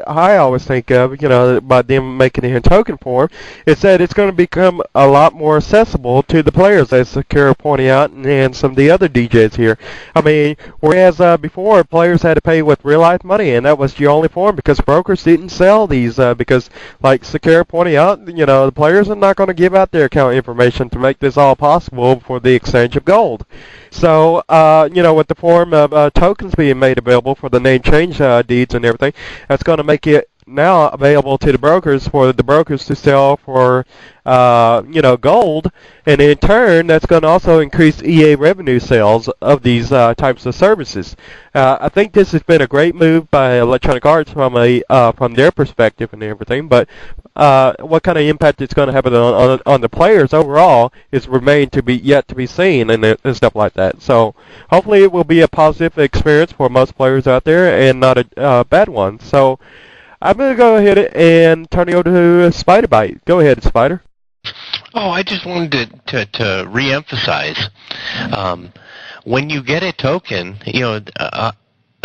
I always think of, about them making it in token form, is that it's going to become a lot more accessible to the players, as Sakura pointed out, and some of the other DJs here. I mean, whereas before players had to pay with real life money, and that was the only form because brokers didn't sell these because, like Sakura pointed out, the players are not going to give out their account information to make this all possible for the exchange of gold. So, with the form of tokens being made available for the name change deeds and everything, that's going to make it now available to the brokers for the brokers to sell for, gold, and in turn, that's going to also increase EA revenue sales of these types of services. I think this has been a great move by Electronic Arts from their perspective and everything, but what kind of impact it's going to have on the players overall is yet to be seen and stuff like that. So hopefully it will be a positive experience for most players out there and not a bad one. So I'm going to go ahead and turn it over to Spyderbite. Go ahead, Spider. Oh, I just wanted to re-emphasize, when you get a token,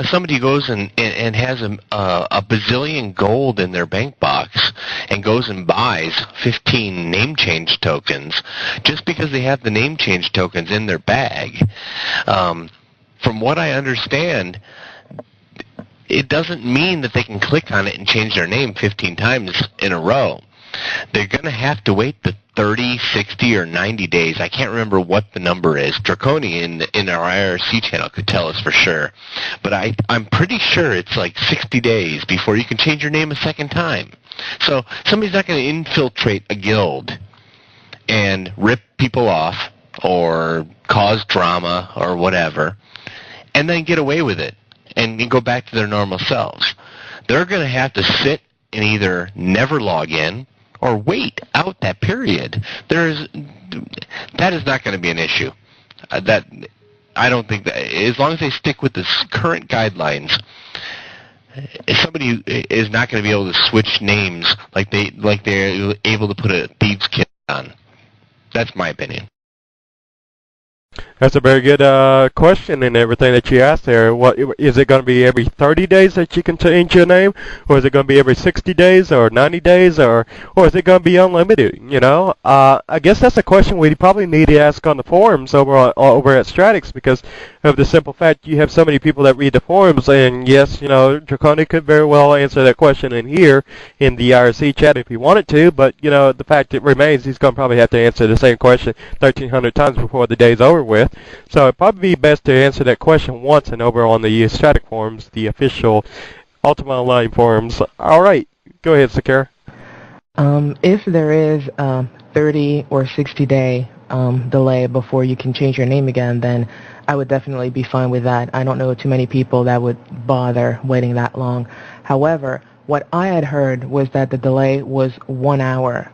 somebody goes and has a bazillion gold in their bank box and goes and buys 15 name change tokens just because they have the name change tokens in their bag. From what I understand, it doesn't mean that they can click on it and change their name 15 times in a row. They're going to have to wait the 30, 60, or 90 days. I can't remember what the number is. Draconi in our IRC channel could tell us for sure. But I'm pretty sure it's like 60 days before you can change your name a second time. So somebody's not going to infiltrate a guild and rip people off or cause drama or whatever and then get away with it and go back to their normal selves. They're going to have to sit and either never log in or wait out that period. That is not going to be an issue. That I don't think that, as long as they stick with the current guidelines, somebody is not going to be able to switch names like they're able to put a thieves' kit on. That's my opinion. That's a very good question and everything that you asked there. What is it going to be every 30 days that you can change your name, or is it going to be every 60 days or 90 days, or is it going to be unlimited? I guess that's a question we probably need to ask on the forums over at Stratix, because of the simple fact you have so many people that read the forums, and yes, Draconi could very well answer that question in here in the IRC chat if he wanted to, but the fact it remains he's going to probably have to answer the same question 1,300 times before the day's over with. So it'd probably be best to answer that question once and over on the Stratic forums, the official Ultima Online forums. All right, go ahead, Sakura. If there is a 30 or 60 day delay before you can change your name again, then I would definitely be fine with that. I don't know too many people that would bother waiting that long. However, what I had heard was that the delay was 1 hour.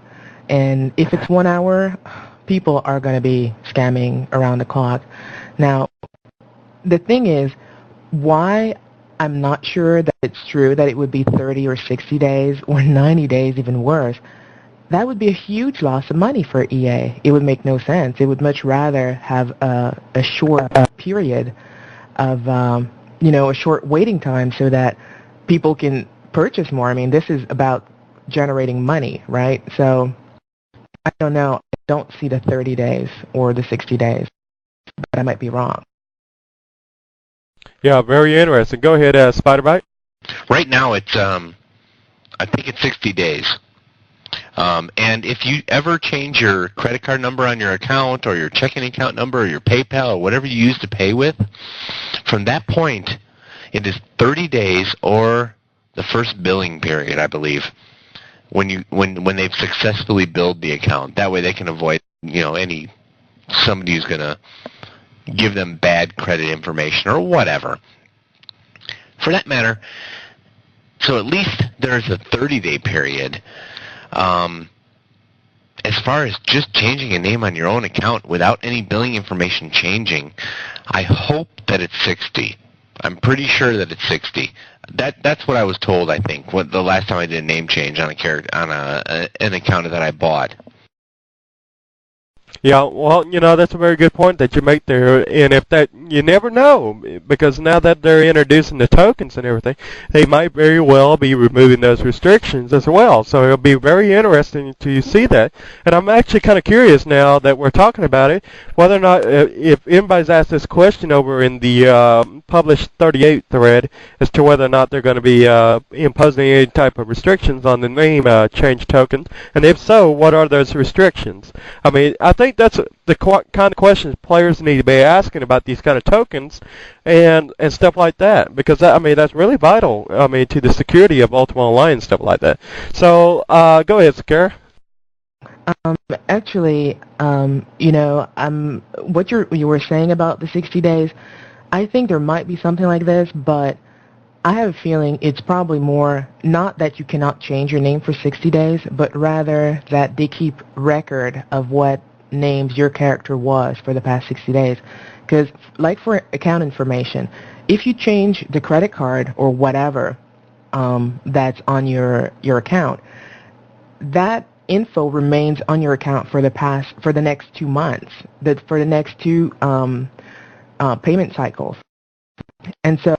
And if it's 1 hour, people are going to be scamming around the clock. Now, the thing is, why I'm not sure that it's true that it would be 30 or 60 days or 90 days, even worse, that would be a huge loss of money for EA. It would make no sense. It would much rather have a short period of, a short waiting time so that people can purchase more. I mean, this is about generating money, right? So I don't know. I don't see the 30 days or the 60 days, but I might be wrong. Yeah, very interesting. Go ahead, Spyderbite. Right now, it's I think it's 60 days. And if you ever change your credit card number on your account or your checking account number or your PayPal or whatever you use to pay with, from that point, it is 30 days or the first billing period, I believe, when they've successfully billed the account. That way they can avoid, somebody who's going to give them bad credit information or whatever. For that matter, so at least there's a 30-day period. As far as just changing a name on your own account without any billing information changing, I hope that it's 60. I'm pretty sure that it's 60. That's what I was told, I think, the last time I did a name change on an account that I bought. Yeah, well, that's a very good point that you make there, and if that, you never know, because now that they're introducing the tokens and everything, they might very well be removing those restrictions as well, so it'll be very interesting to see that, and I'm actually kind of curious now that we're talking about it, whether or not, if anybody's asked this question over in the published 38 thread, as to whether or not they're going to be imposing any type of restrictions on the name change tokens, and if so, what are those restrictions? I mean, I think that's the kind of questions players need to be asking about these kind of tokens and stuff like that, because that's really vital. To the security of Ultima Online and stuff like that. So go ahead, Sakara. Actually, what you were saying about the 60 days, I think there might be something like this, but I have a feeling it's probably more not that you cannot change your name for 60 days, but rather that they keep record of what names your character was for the past 60 days. Because, like for account information, if you change the credit card or whatever that's on your account, that info remains on your account for the next 2 months, for the next two payment cycles. And so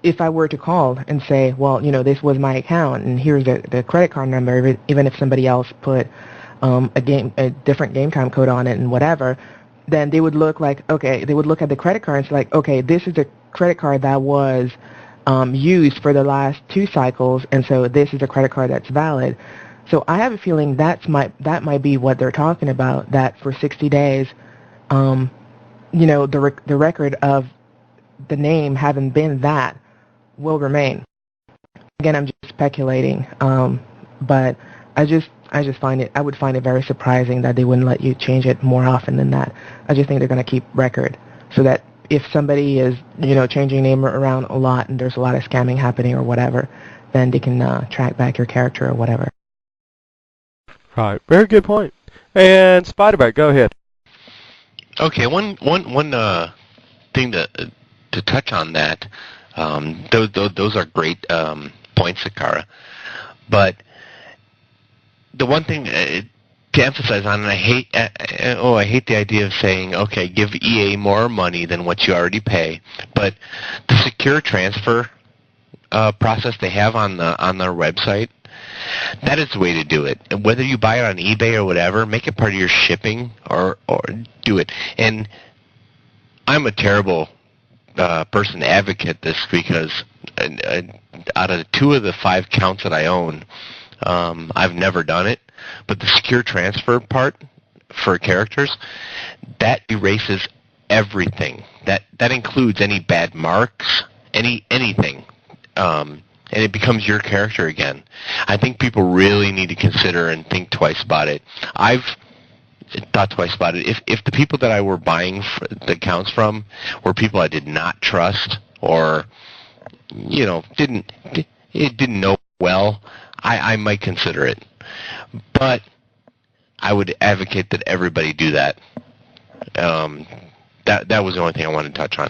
if I were to call and say, well, this was my account and here's the credit card number, even if somebody else put a different game time code on it and whatever, then they would look at the credit card and say like, okay, this is the credit card that was used for the last 2 cycles, and so this is a credit card that's valid. So I have a feeling that might be what they're talking about, that for 60 days, the record of the name having been that will remain. Again, I'm just speculating, but I would find it very surprising that they wouldn't let you change it more often than that. I just think they're going to keep record so that if somebody is, changing name around a lot and there's a lot of scamming happening or whatever, then they can track back your character or whatever. Right. Very good point. And Spyderbite, go ahead. Okay. One thing to touch on that. Those are great points, Sakara. But the one thing to emphasize on, and I hate the idea of saying, okay, give EA more money than what you already pay, but the secure transfer process they have on their website, that is the way to do it. And whether you buy it on eBay or whatever, make it part of your shipping or do it. And I'm a terrible person to advocate this because out of 2 of the 5 counts that I own, I've never done it, but the secure transfer part for characters, that erases everything. That includes any bad marks, anything, and it becomes your character again. I think people really need to consider and think twice about it. I've thought twice about it. If the people that I were buying the accounts from were people I did not trust or didn't know well, I might consider it. But I would advocate that everybody do that. That was the only thing I wanted to touch on.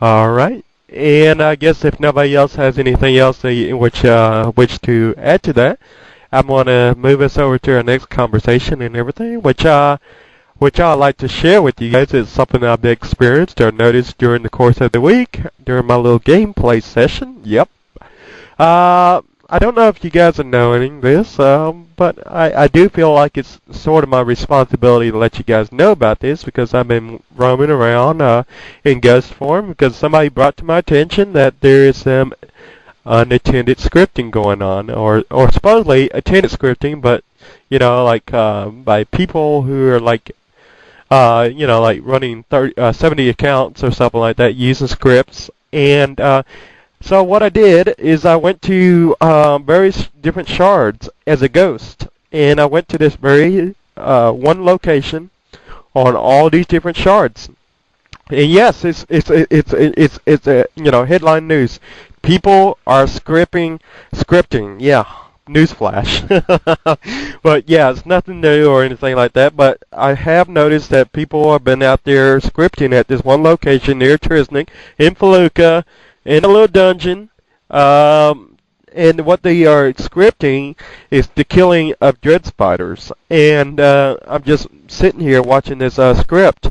All right. And I guess if nobody else has anything else which to add to that, I'm going to move us over to our next conversation and everything, which I'd like to share with you guys. It's something I've experienced or noticed during the course of the week during my little gameplay session. Yep, I don't know if you guys are knowing this, but I do feel like it's sort of my responsibility to let you guys know about this because I've been roaming around in ghost form because somebody brought to my attention that there is some unattended scripting going on, or supposedly attended scripting, but like by people who are like like running 70 accounts or something like that using scripts. And so what I did is I went to various different shards as a ghost, and I went to this very one location on all these different shards. And yes, it's headline news. People are scripting. Yeah, newsflash. But yeah, it's nothing new or anything like that. But I have noticed that people have been out there scripting at this one location near Trisnik in Feluca in a little dungeon. And what they are scripting is the killing of dread spiders. And I'm just sitting here watching this script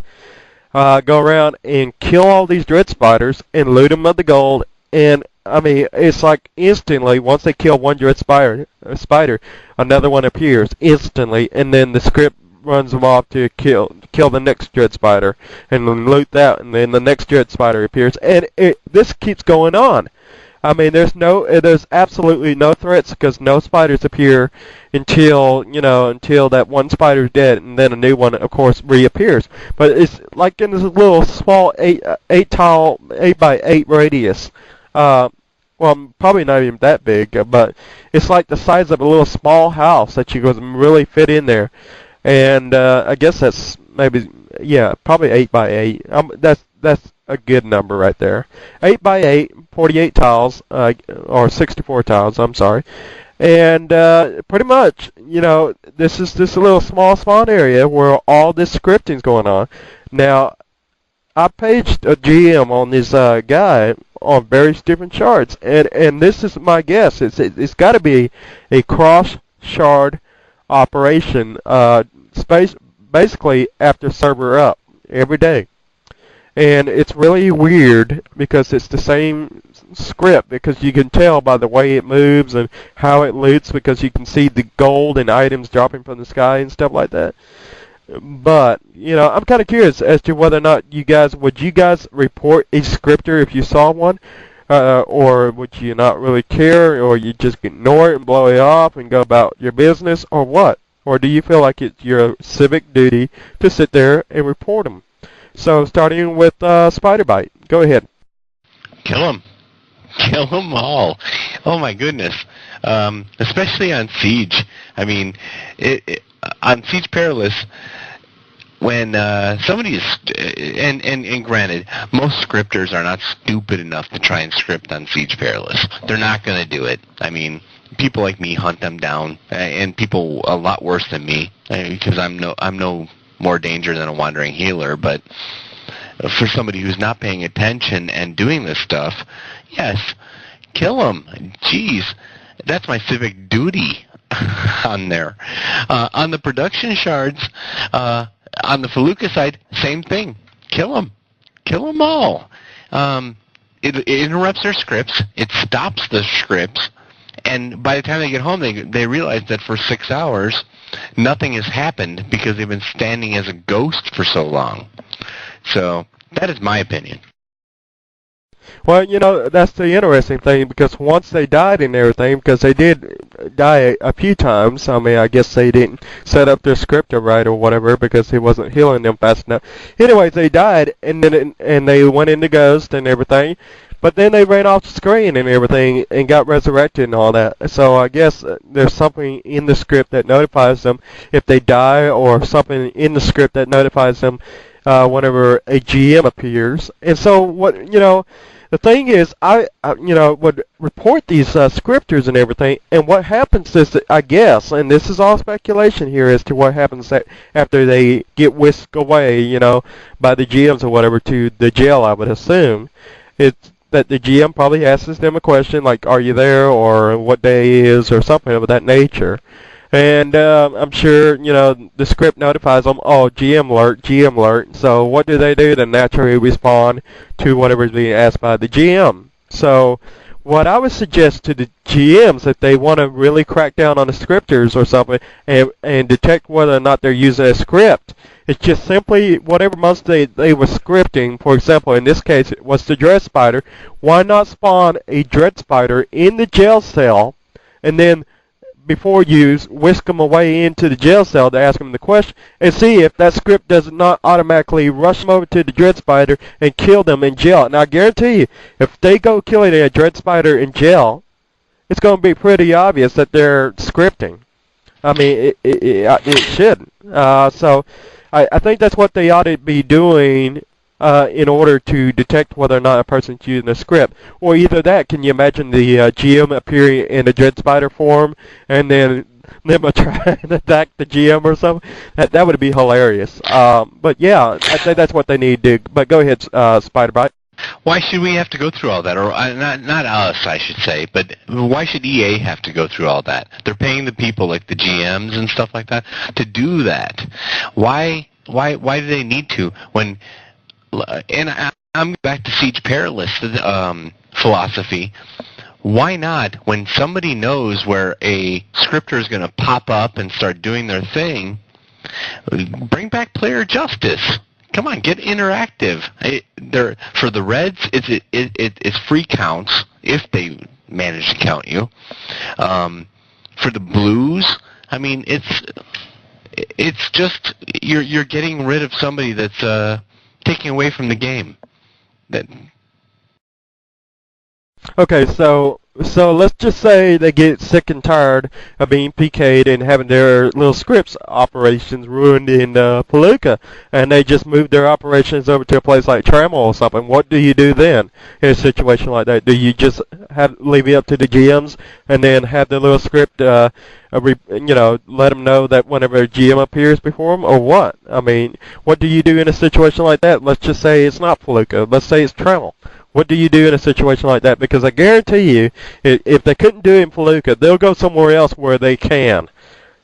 go around and kill all these dread spiders and loot them of the gold. And I mean, it's like instantly, once they kill one dread spider, another one appears instantly, and then the script runs them off to kill the next dread spider, and then loot that, and then the next dread spider appears, and this keeps going on. I mean, there's absolutely no threats because no spiders appear until that one spider's dead, and then a new one, of course, reappears. But it's like in this little small 8 by 8 radius. Well, probably not even that big, but it's like the size of a little small house that you can really fit in there. And I guess that's probably 8 by 8. That's a good number right there. 8 by 8, 48 tiles, or 64 tiles, I'm sorry. And pretty much, this is this little small spawn area where all this scripting's going on. Now, I paged a GM on this guy on various different shards, and this is my guess. It's got to be a cross shard operation, basically after server up every day. And it's really weird because it's the same script, because you can tell by the way it moves and how it loots, because you can see the gold and items dropping from the sky and stuff like that. But, I'm kind of curious as to whether or not would you guys report a scripter if you saw one? Or would you not really care, or you just ignore it and blow it off and go about your business, or what? Or do you feel like it's your civic duty to sit there and report them? So, starting with Spyderbite, go ahead. Kill them. Kill them all. Oh my goodness. Especially on Siege. I mean, on Siege Perilous, when somebody is, and granted, most scripters are not stupid enough to try and script on Siege Perilous. They're not going to do it. I mean, people like me hunt them down, and people a lot worse than me, because I'm no more danger than a wandering healer. But for somebody who's not paying attention and doing this stuff, yes, kill them. Jeez, that's my civic duty on there. On the production shards, on the Feluca side, same thing. Kill them. Kill them all. It interrupts their scripts. It stops the scripts. And by the time they get home, they realize that for 6 hours, nothing has happened because they've been standing as a ghost for so long. So that is my opinion. Well, that's the interesting thing, because once they died and everything, because they did die a few times, I mean, I guess they didn't set up their scripter right or whatever because he wasn't healing them fast enough. Anyways, they died, and they went into ghost and everything, but then they ran off the screen and everything and got resurrected and all that. So I guess there's something in the script that notifies them if they die, or something in the script that notifies them whenever a GM appears. And so the thing is, I would report these scripters and everything, and what happens is that, I guess, and this is all speculation here as to what happens after they get whisked away, by the GMs or whatever to the jail, I would assume. It's that the GM probably asks them a question like, are you there, or what day is, or something of that nature. And I'm sure, the script notifies them, oh, GM alert. So what do? They naturally respond to whatever is being asked by the GM. So what I would suggest to the GMs, if they want to really crack down on the scripters or something and detect whether or not they're using a script, it's just simply whatever monster they were scripting. For example, in this case, it was the Dread Spider. Why not spawn a Dread Spider in the jail cell, and then before you whisk them away into the jail cell to ask them the question, and see if that script does not automatically rush them over to the Dread Spider and kill them in jail. And I guarantee you, if they go killing a Dread Spider in jail, it's going to be pretty obvious that they're scripting. I mean, it shouldn't. So I think that's what they ought to be doing in order to detect whether or not a person's using a script. Or either that, can you imagine the GM appearing in a Dread Spider form and then them try and attack the GM or something? That would be hilarious. But yeah, I think that's what they need to do. But go ahead, Spyderbite. Why should we have to go through all that? Or not us, I should say, but why should EA have to go through all that? They're paying the people like the GMs and stuff like that to do that. Why do they need to? When and I'm back to Siege Perilous philosophy. Why not, when somebody knows where a scripter is going to pop up and start doing their thing, bring back player justice? Come on, get interactive. For the Reds, it's free counts if they manage to count you. For the Blues, I mean, it's just you're getting rid of somebody that's taking away from the game. Okay, so let's just say they get sick and tired of being PK'd and having their little scripts operations ruined in Palooka, and they just move their operations over to a place like Trimble or something. What do you do then in a situation like that? Do you just leave it up to the GMs and then have the little script, let them know that whenever a GM appears before them, or what? I mean, what do you do in a situation like that? Let's just say it's not Palooka. Let's say it's Trimble. What do you do in a situation like that? Because I guarantee you, if they couldn't do it in Palooka, they'll go somewhere else where they can,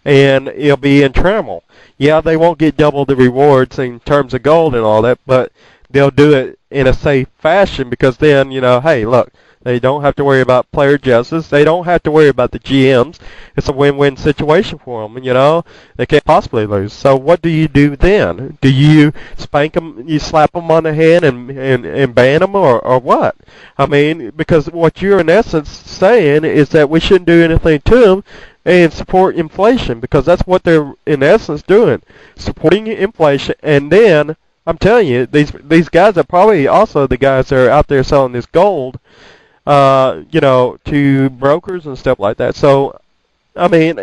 and it'll be in Trimble. Yeah, they won't get double the rewards in terms of gold and all that, but they'll do it in a safe fashion because then, hey, look, they don't have to worry about player justice. They don't have to worry about the GMs. It's a win-win situation for them, They can't possibly lose. So what do you do then? Do you spank them, you slap them on the hand and ban them, or what? I mean, because what you're in essence saying is that we shouldn't do anything to them and support inflation, because that's what they're in essence doing, supporting inflation. And then, I'm telling you, these guys are probably also the guys that are out there selling this gold, to brokers and stuff like that. So, I mean,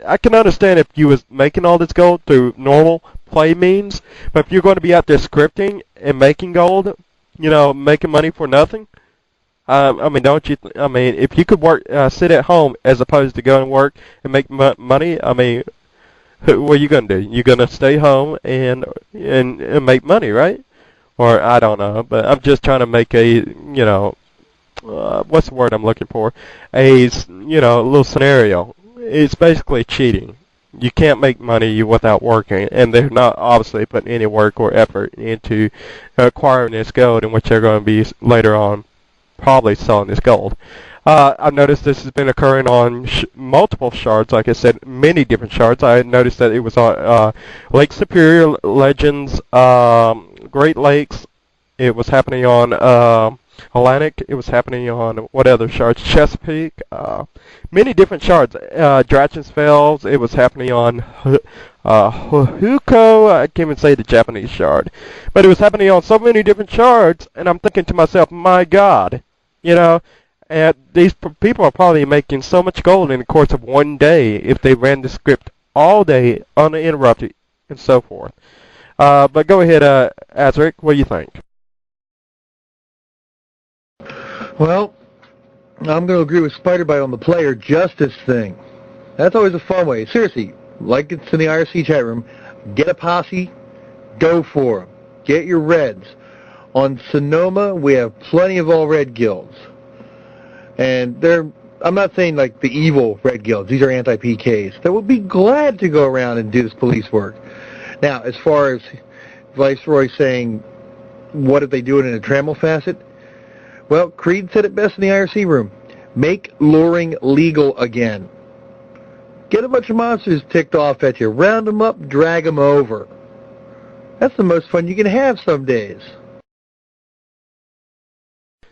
I can understand if you was making all this gold through normal play means, but if you're going to be out there scripting and making gold, making money for nothing, don't you? If you could work, sit at home as opposed to go and work and make money, what are you going to do? You're going to stay home and make money, right? Or I don't know, but I'm just trying to make a, what's the word I'm looking for? A little scenario. It's basically cheating. You can't make money without working, and they're not obviously putting any work or effort into acquiring this gold, in which they're going to be later on probably selling this gold. I've noticed this has been occurring on multiple shards, like I said, many different shards. I noticed that it was on Lake Superior, Legends, Great Lakes. It was happening on Atlantic. It was happening on what other shards? Chesapeake. Many different shards. Drachensfels. It was happening on Huko. I can't even say the Japanese shard. But it was happening on so many different shards, and I'm thinking to myself, my God, and these people are probably making so much gold in the course of one day if they ran the script all day uninterrupted and so forth. But go ahead, AzRek. What do you think? Well, I'm going to agree with Spyderbite on the player justice thing. That's always a fun way. Seriously, like it's in the IRC chat room, get a posse, go for them. Get your Reds. On Sonoma, we have plenty of all Red guilds. And I'm not saying like the evil Red guilds. These are anti-PKs. That would be glad to go around and do this police work. Now, as far as Viceroy saying, what if they do it in a Trimble facet? Well, Creed said it best in the IRC room. Make luring legal again. Get a bunch of monsters ticked off at you. Round them up, drag them over. That's the most fun you can have some days.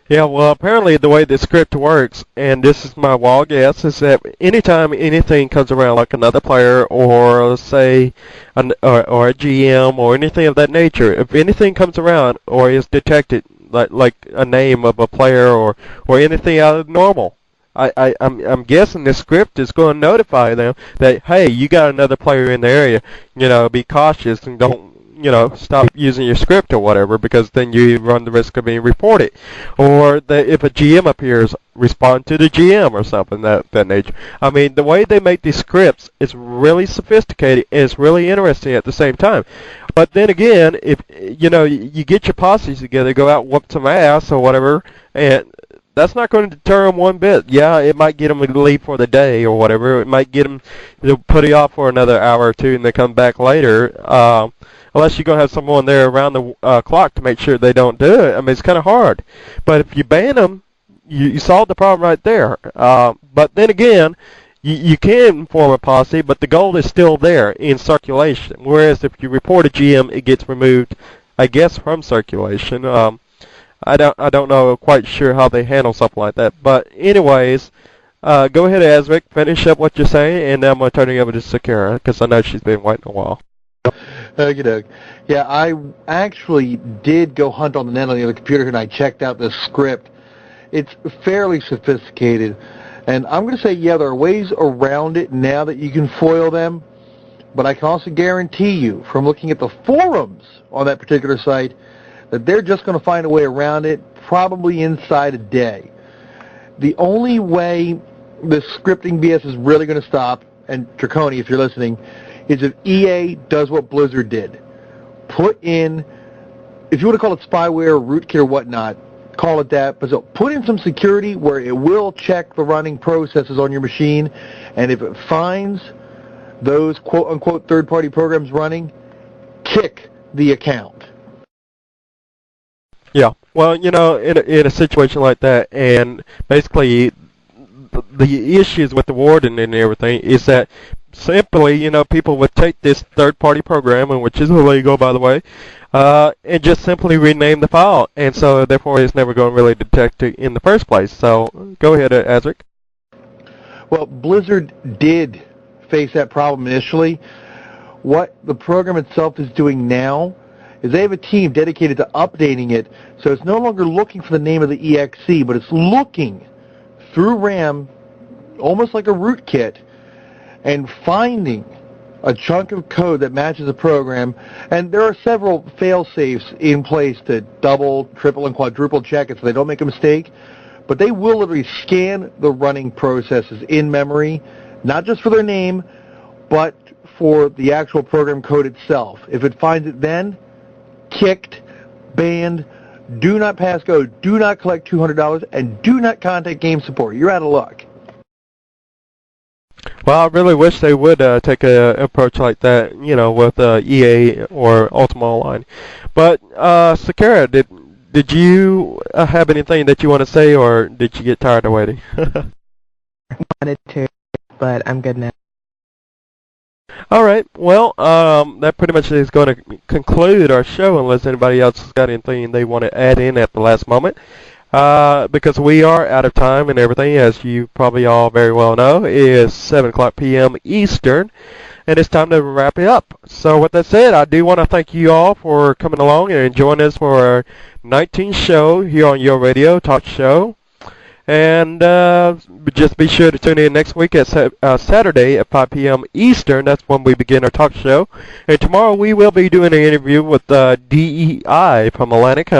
Yeah, well, apparently the way the script works, and this is my wild guess, is that anytime anything comes around, like another player or, say, or a GM or anything of that nature, if anything comes around or is detected, like a name of a player or anything out of normal, I'm guessing the script is going to notify them that, hey, you got another player in the area, be cautious and don't, stop using your script or whatever, because then you run the risk of being reported. Or if a GM appears, respond to the GM or something that nature. I mean, the way they make these scripts is really sophisticated and it's really interesting at the same time. But then again, if you get your posses together, go out and whoop some ass or whatever, and that's not going to deter them one bit. Yeah, it might get them to leave for the day or whatever. It might get them to put it off for another hour or two and they come back later. Unless you're going to have someone there around the clock to make sure they don't do it. I mean, it's kind of hard. But if you ban them, you solve the problem right there. But then again, you can form a posse, but the gold is still there in circulation. Whereas if you report a GM, it gets removed, I guess, from circulation. I don't know quite sure how they handle something like that. But anyways, go ahead, AzRek, finish up what you're saying, and then I'm going to turn it over to Sakura, because I know she's been waiting a while. Okey-doke. Yeah, I actually did go hunt on the net on the other computer, and I checked out this script. It's fairly sophisticated, and I'm going to say, yeah, there are ways around it now that you can foil them, but I can also guarantee you, from looking at the forums on that particular site, that they're just going to find a way around it, probably inside a day. The only way this scripting BS is really going to stop, and Draconi, if you're listening, is if EA does what Blizzard did. Put in, if you want to call it spyware, rootkit, or whatnot, call it that, but so put in some security where it will check the running processes on your machine, and if it finds those quote-unquote third-party programs running, kick the account. Yeah, well, in a situation like that, and basically the issues with the warden and everything is that simply, people would take this third-party program, which is illegal, by the way, and just simply rename the file, and so therefore it's never going to really detect it in the first place. So go ahead, AzRek. Well, Blizzard did face that problem initially. What the program itself is doing now is they have a team dedicated to updating it, so it's no longer looking for the name of the EXE, but it's looking through RAM, almost like a rootkit, and finding a chunk of code that matches the program. And there are several fail-safes in place to double, triple, and quadruple check it so they don't make a mistake. But they will literally scan the running processes in memory, not just for their name, but for the actual program code itself. If it finds it then, kicked, banned, do not pass go, do not collect $200, and do not contact game support. You're out of luck. Well, I really wish they would take an approach like that, with EA or Ultima Online. But Sakura, did you have anything that you want to say, or did you get tired of waiting? I wanted to, but I'm good now. All right. Well, that pretty much is going to conclude our show, unless anybody else has got anything they want to add in at the last moment. Because we are out of time and everything, as you probably all very well know. It is 7 o'clock p.m. Eastern, and it's time to wrap it up. So with that said, I do want to thank you all for coming along and joining us for our 19th show here on Your Radio Talk Show. And just be sure to tune in next week at Saturday at 5 p.m. Eastern. That's when we begin our talk show. And tomorrow we will be doing an interview with DEI from Atlantic.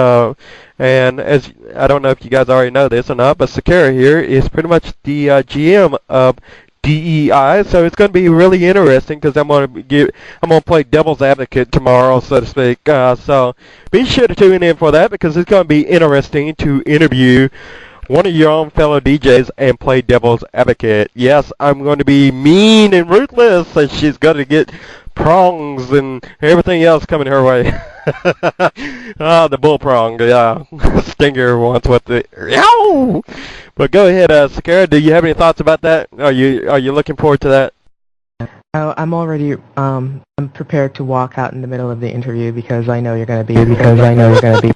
And as I don't know if you guys already know this or not, but Sakura here is pretty much the GM of DEI, so it's going to be really interesting because I'm going to play devil's advocate tomorrow, so to speak. So be sure to tune in for that because it's going to be interesting to interview one of your own fellow DJs and play devil's advocate. Yes, I'm going to be mean and ruthless, and she's going to get prongs and everything else coming her way. Oh, the bull prong, yeah. Stinger wants what the ow! But go ahead, Sakara. Do you have any thoughts about that? Are you looking forward to that? Oh, I'm already I'm prepared to walk out in the middle of the interview because I know you're going to be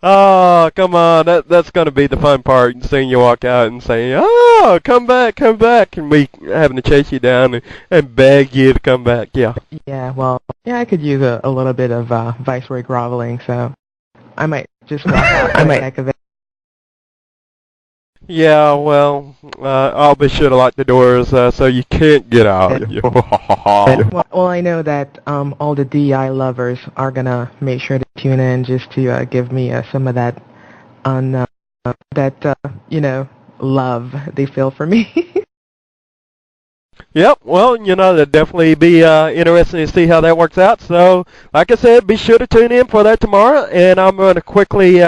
Oh, come on. That's going to be the fun part, seeing you walk out and saying, oh, come back, and we having to chase you down and beg you to come back. Yeah. Yeah, well, yeah, I could use a little bit of Viceroy groveling, so I might just walk out for the heck of it. Yeah, well, I'll be sure to lock the doors so you can't get out. Well, I know that all the DI lovers are going to make sure to tune in just to give me some of that, love they feel for me. Yep, well, that'd definitely be interesting to see how that works out. So, like I said, be sure to tune in for that tomorrow. And I'm going to quickly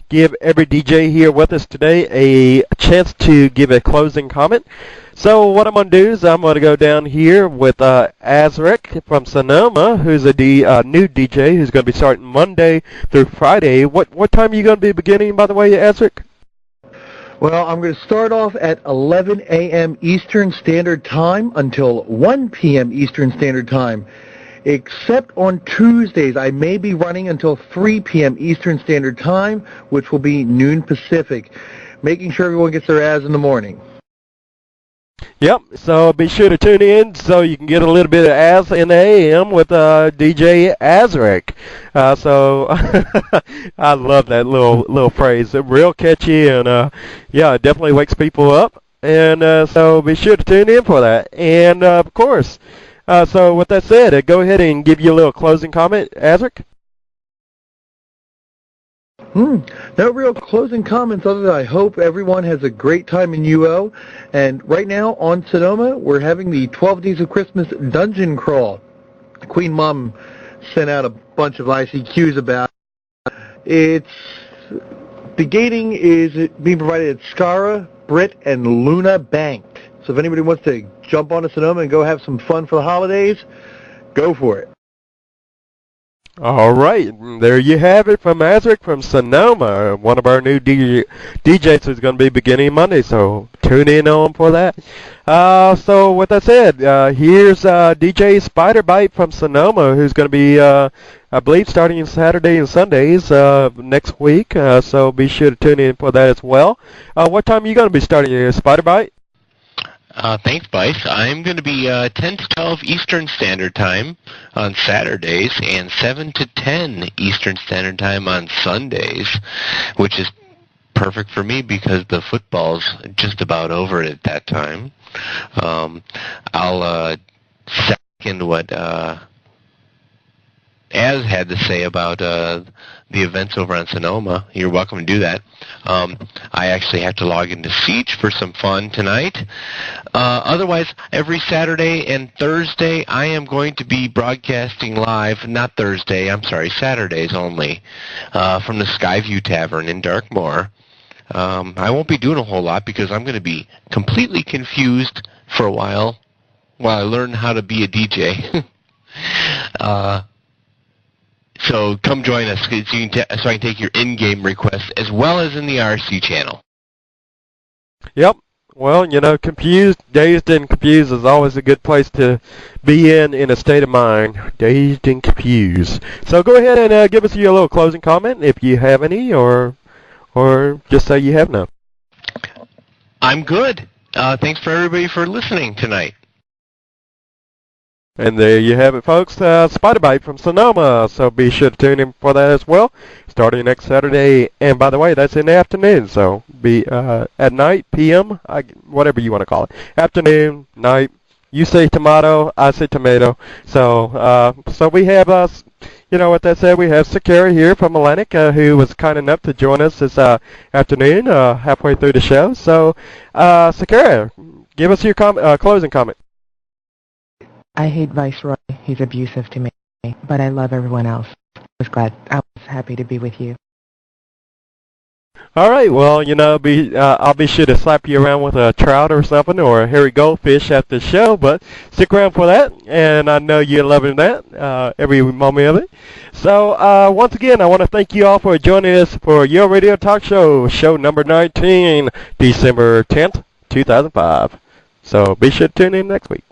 give every DJ here with us today a chance to give a closing comment. So what I'm going to do is I'm going to go down here with AzRek from Sonoma, who's a new DJ who's going to be starting Monday through Friday. What time are you going to be beginning, by the way, AzRek? Well, I'm going to start off at 11 a.m. Eastern Standard Time until 1 p.m. Eastern Standard Time. Except on Tuesdays, I may be running until 3 p.m. Eastern Standard Time, which will be noon Pacific, making sure everyone gets their Az in the morning. Yep, so be sure to tune in so you can get a little bit of Az in the AM with DJ AzRek. So I love that little phrase. It's real catchy and yeah, it definitely wakes people up. And so be sure to tune in for that. And of course, so with that said, go ahead and give you a little closing comment, AzRek. No real closing comments other than I hope everyone has a great time in UO. And right now on Sonoma, we're having the 12 Days of Christmas Dungeon Crawl. Queen Mom sent out a bunch of ICQs about it. The gating is being provided at Skara, Brit, and Luna Banked. So if anybody wants to jump onto Sonoma and go have some fun for the holidays, go for it. All right, there you have it from AzRek from Sonoma, one of our new DJs who's going to be beginning Monday, so tune in on for that. So with that said, here's DJ Spyderbite from Sonoma, who's going to be, I believe, starting Saturday and Sundays next week, so be sure to tune in for that as well. What time are you going to be starting here, Spyderbite? Thanks, Vice. I'm going to be 10 to 12 Eastern Standard Time on Saturdays and 7 to 10 Eastern Standard Time on Sundays, which is perfect for me because the football's just about over at that time. I'll second what Az had to say about the events over on Sonoma. You're welcome to do that. I actually have to log into Siege for some fun tonight. Otherwise, every Saturday and Thursday, I am going to be broadcasting live, not Thursday, I'm sorry, Saturdays only, from the Skyview Tavern in Darkmoor. I won't be doing a whole lot because I'm going to be completely confused for a while I learn how to be a DJ. So come join us so I can take your in-game requests as well as in the RC channel. Yep. Well, confused, dazed, and confused is always a good place to be in a state of mind. Dazed and confused. So go ahead and give us your little closing comment if you have any, or just say you have none. I'm good. Thanks for everybody for listening tonight. And there you have it, folks. Spyderbite from Sonoma. So be sure to tune in for that as well, starting next Saturday. And by the way, that's in the afternoon. So be at night, p.m., whatever you want to call it. Afternoon, night. You say tomato, I say tomato. So we have us. With that said, we have Sakara here from Atlantic, who was kind enough to join us this afternoon, halfway through the show. So, Sakara, give us your closing comment. I hate Viceroy. He's abusive to me, but I love everyone else. I was happy to be with you. All right, well, I'll be sure to slap you around with a trout or something or a hairy goldfish after the show, but stick around for that, and I know you're loving that, every moment of it. So, once again, I want to thank you all for joining us for Your Radio Talk Show, show number 19, December 10th, 2005. So be sure to tune in next week.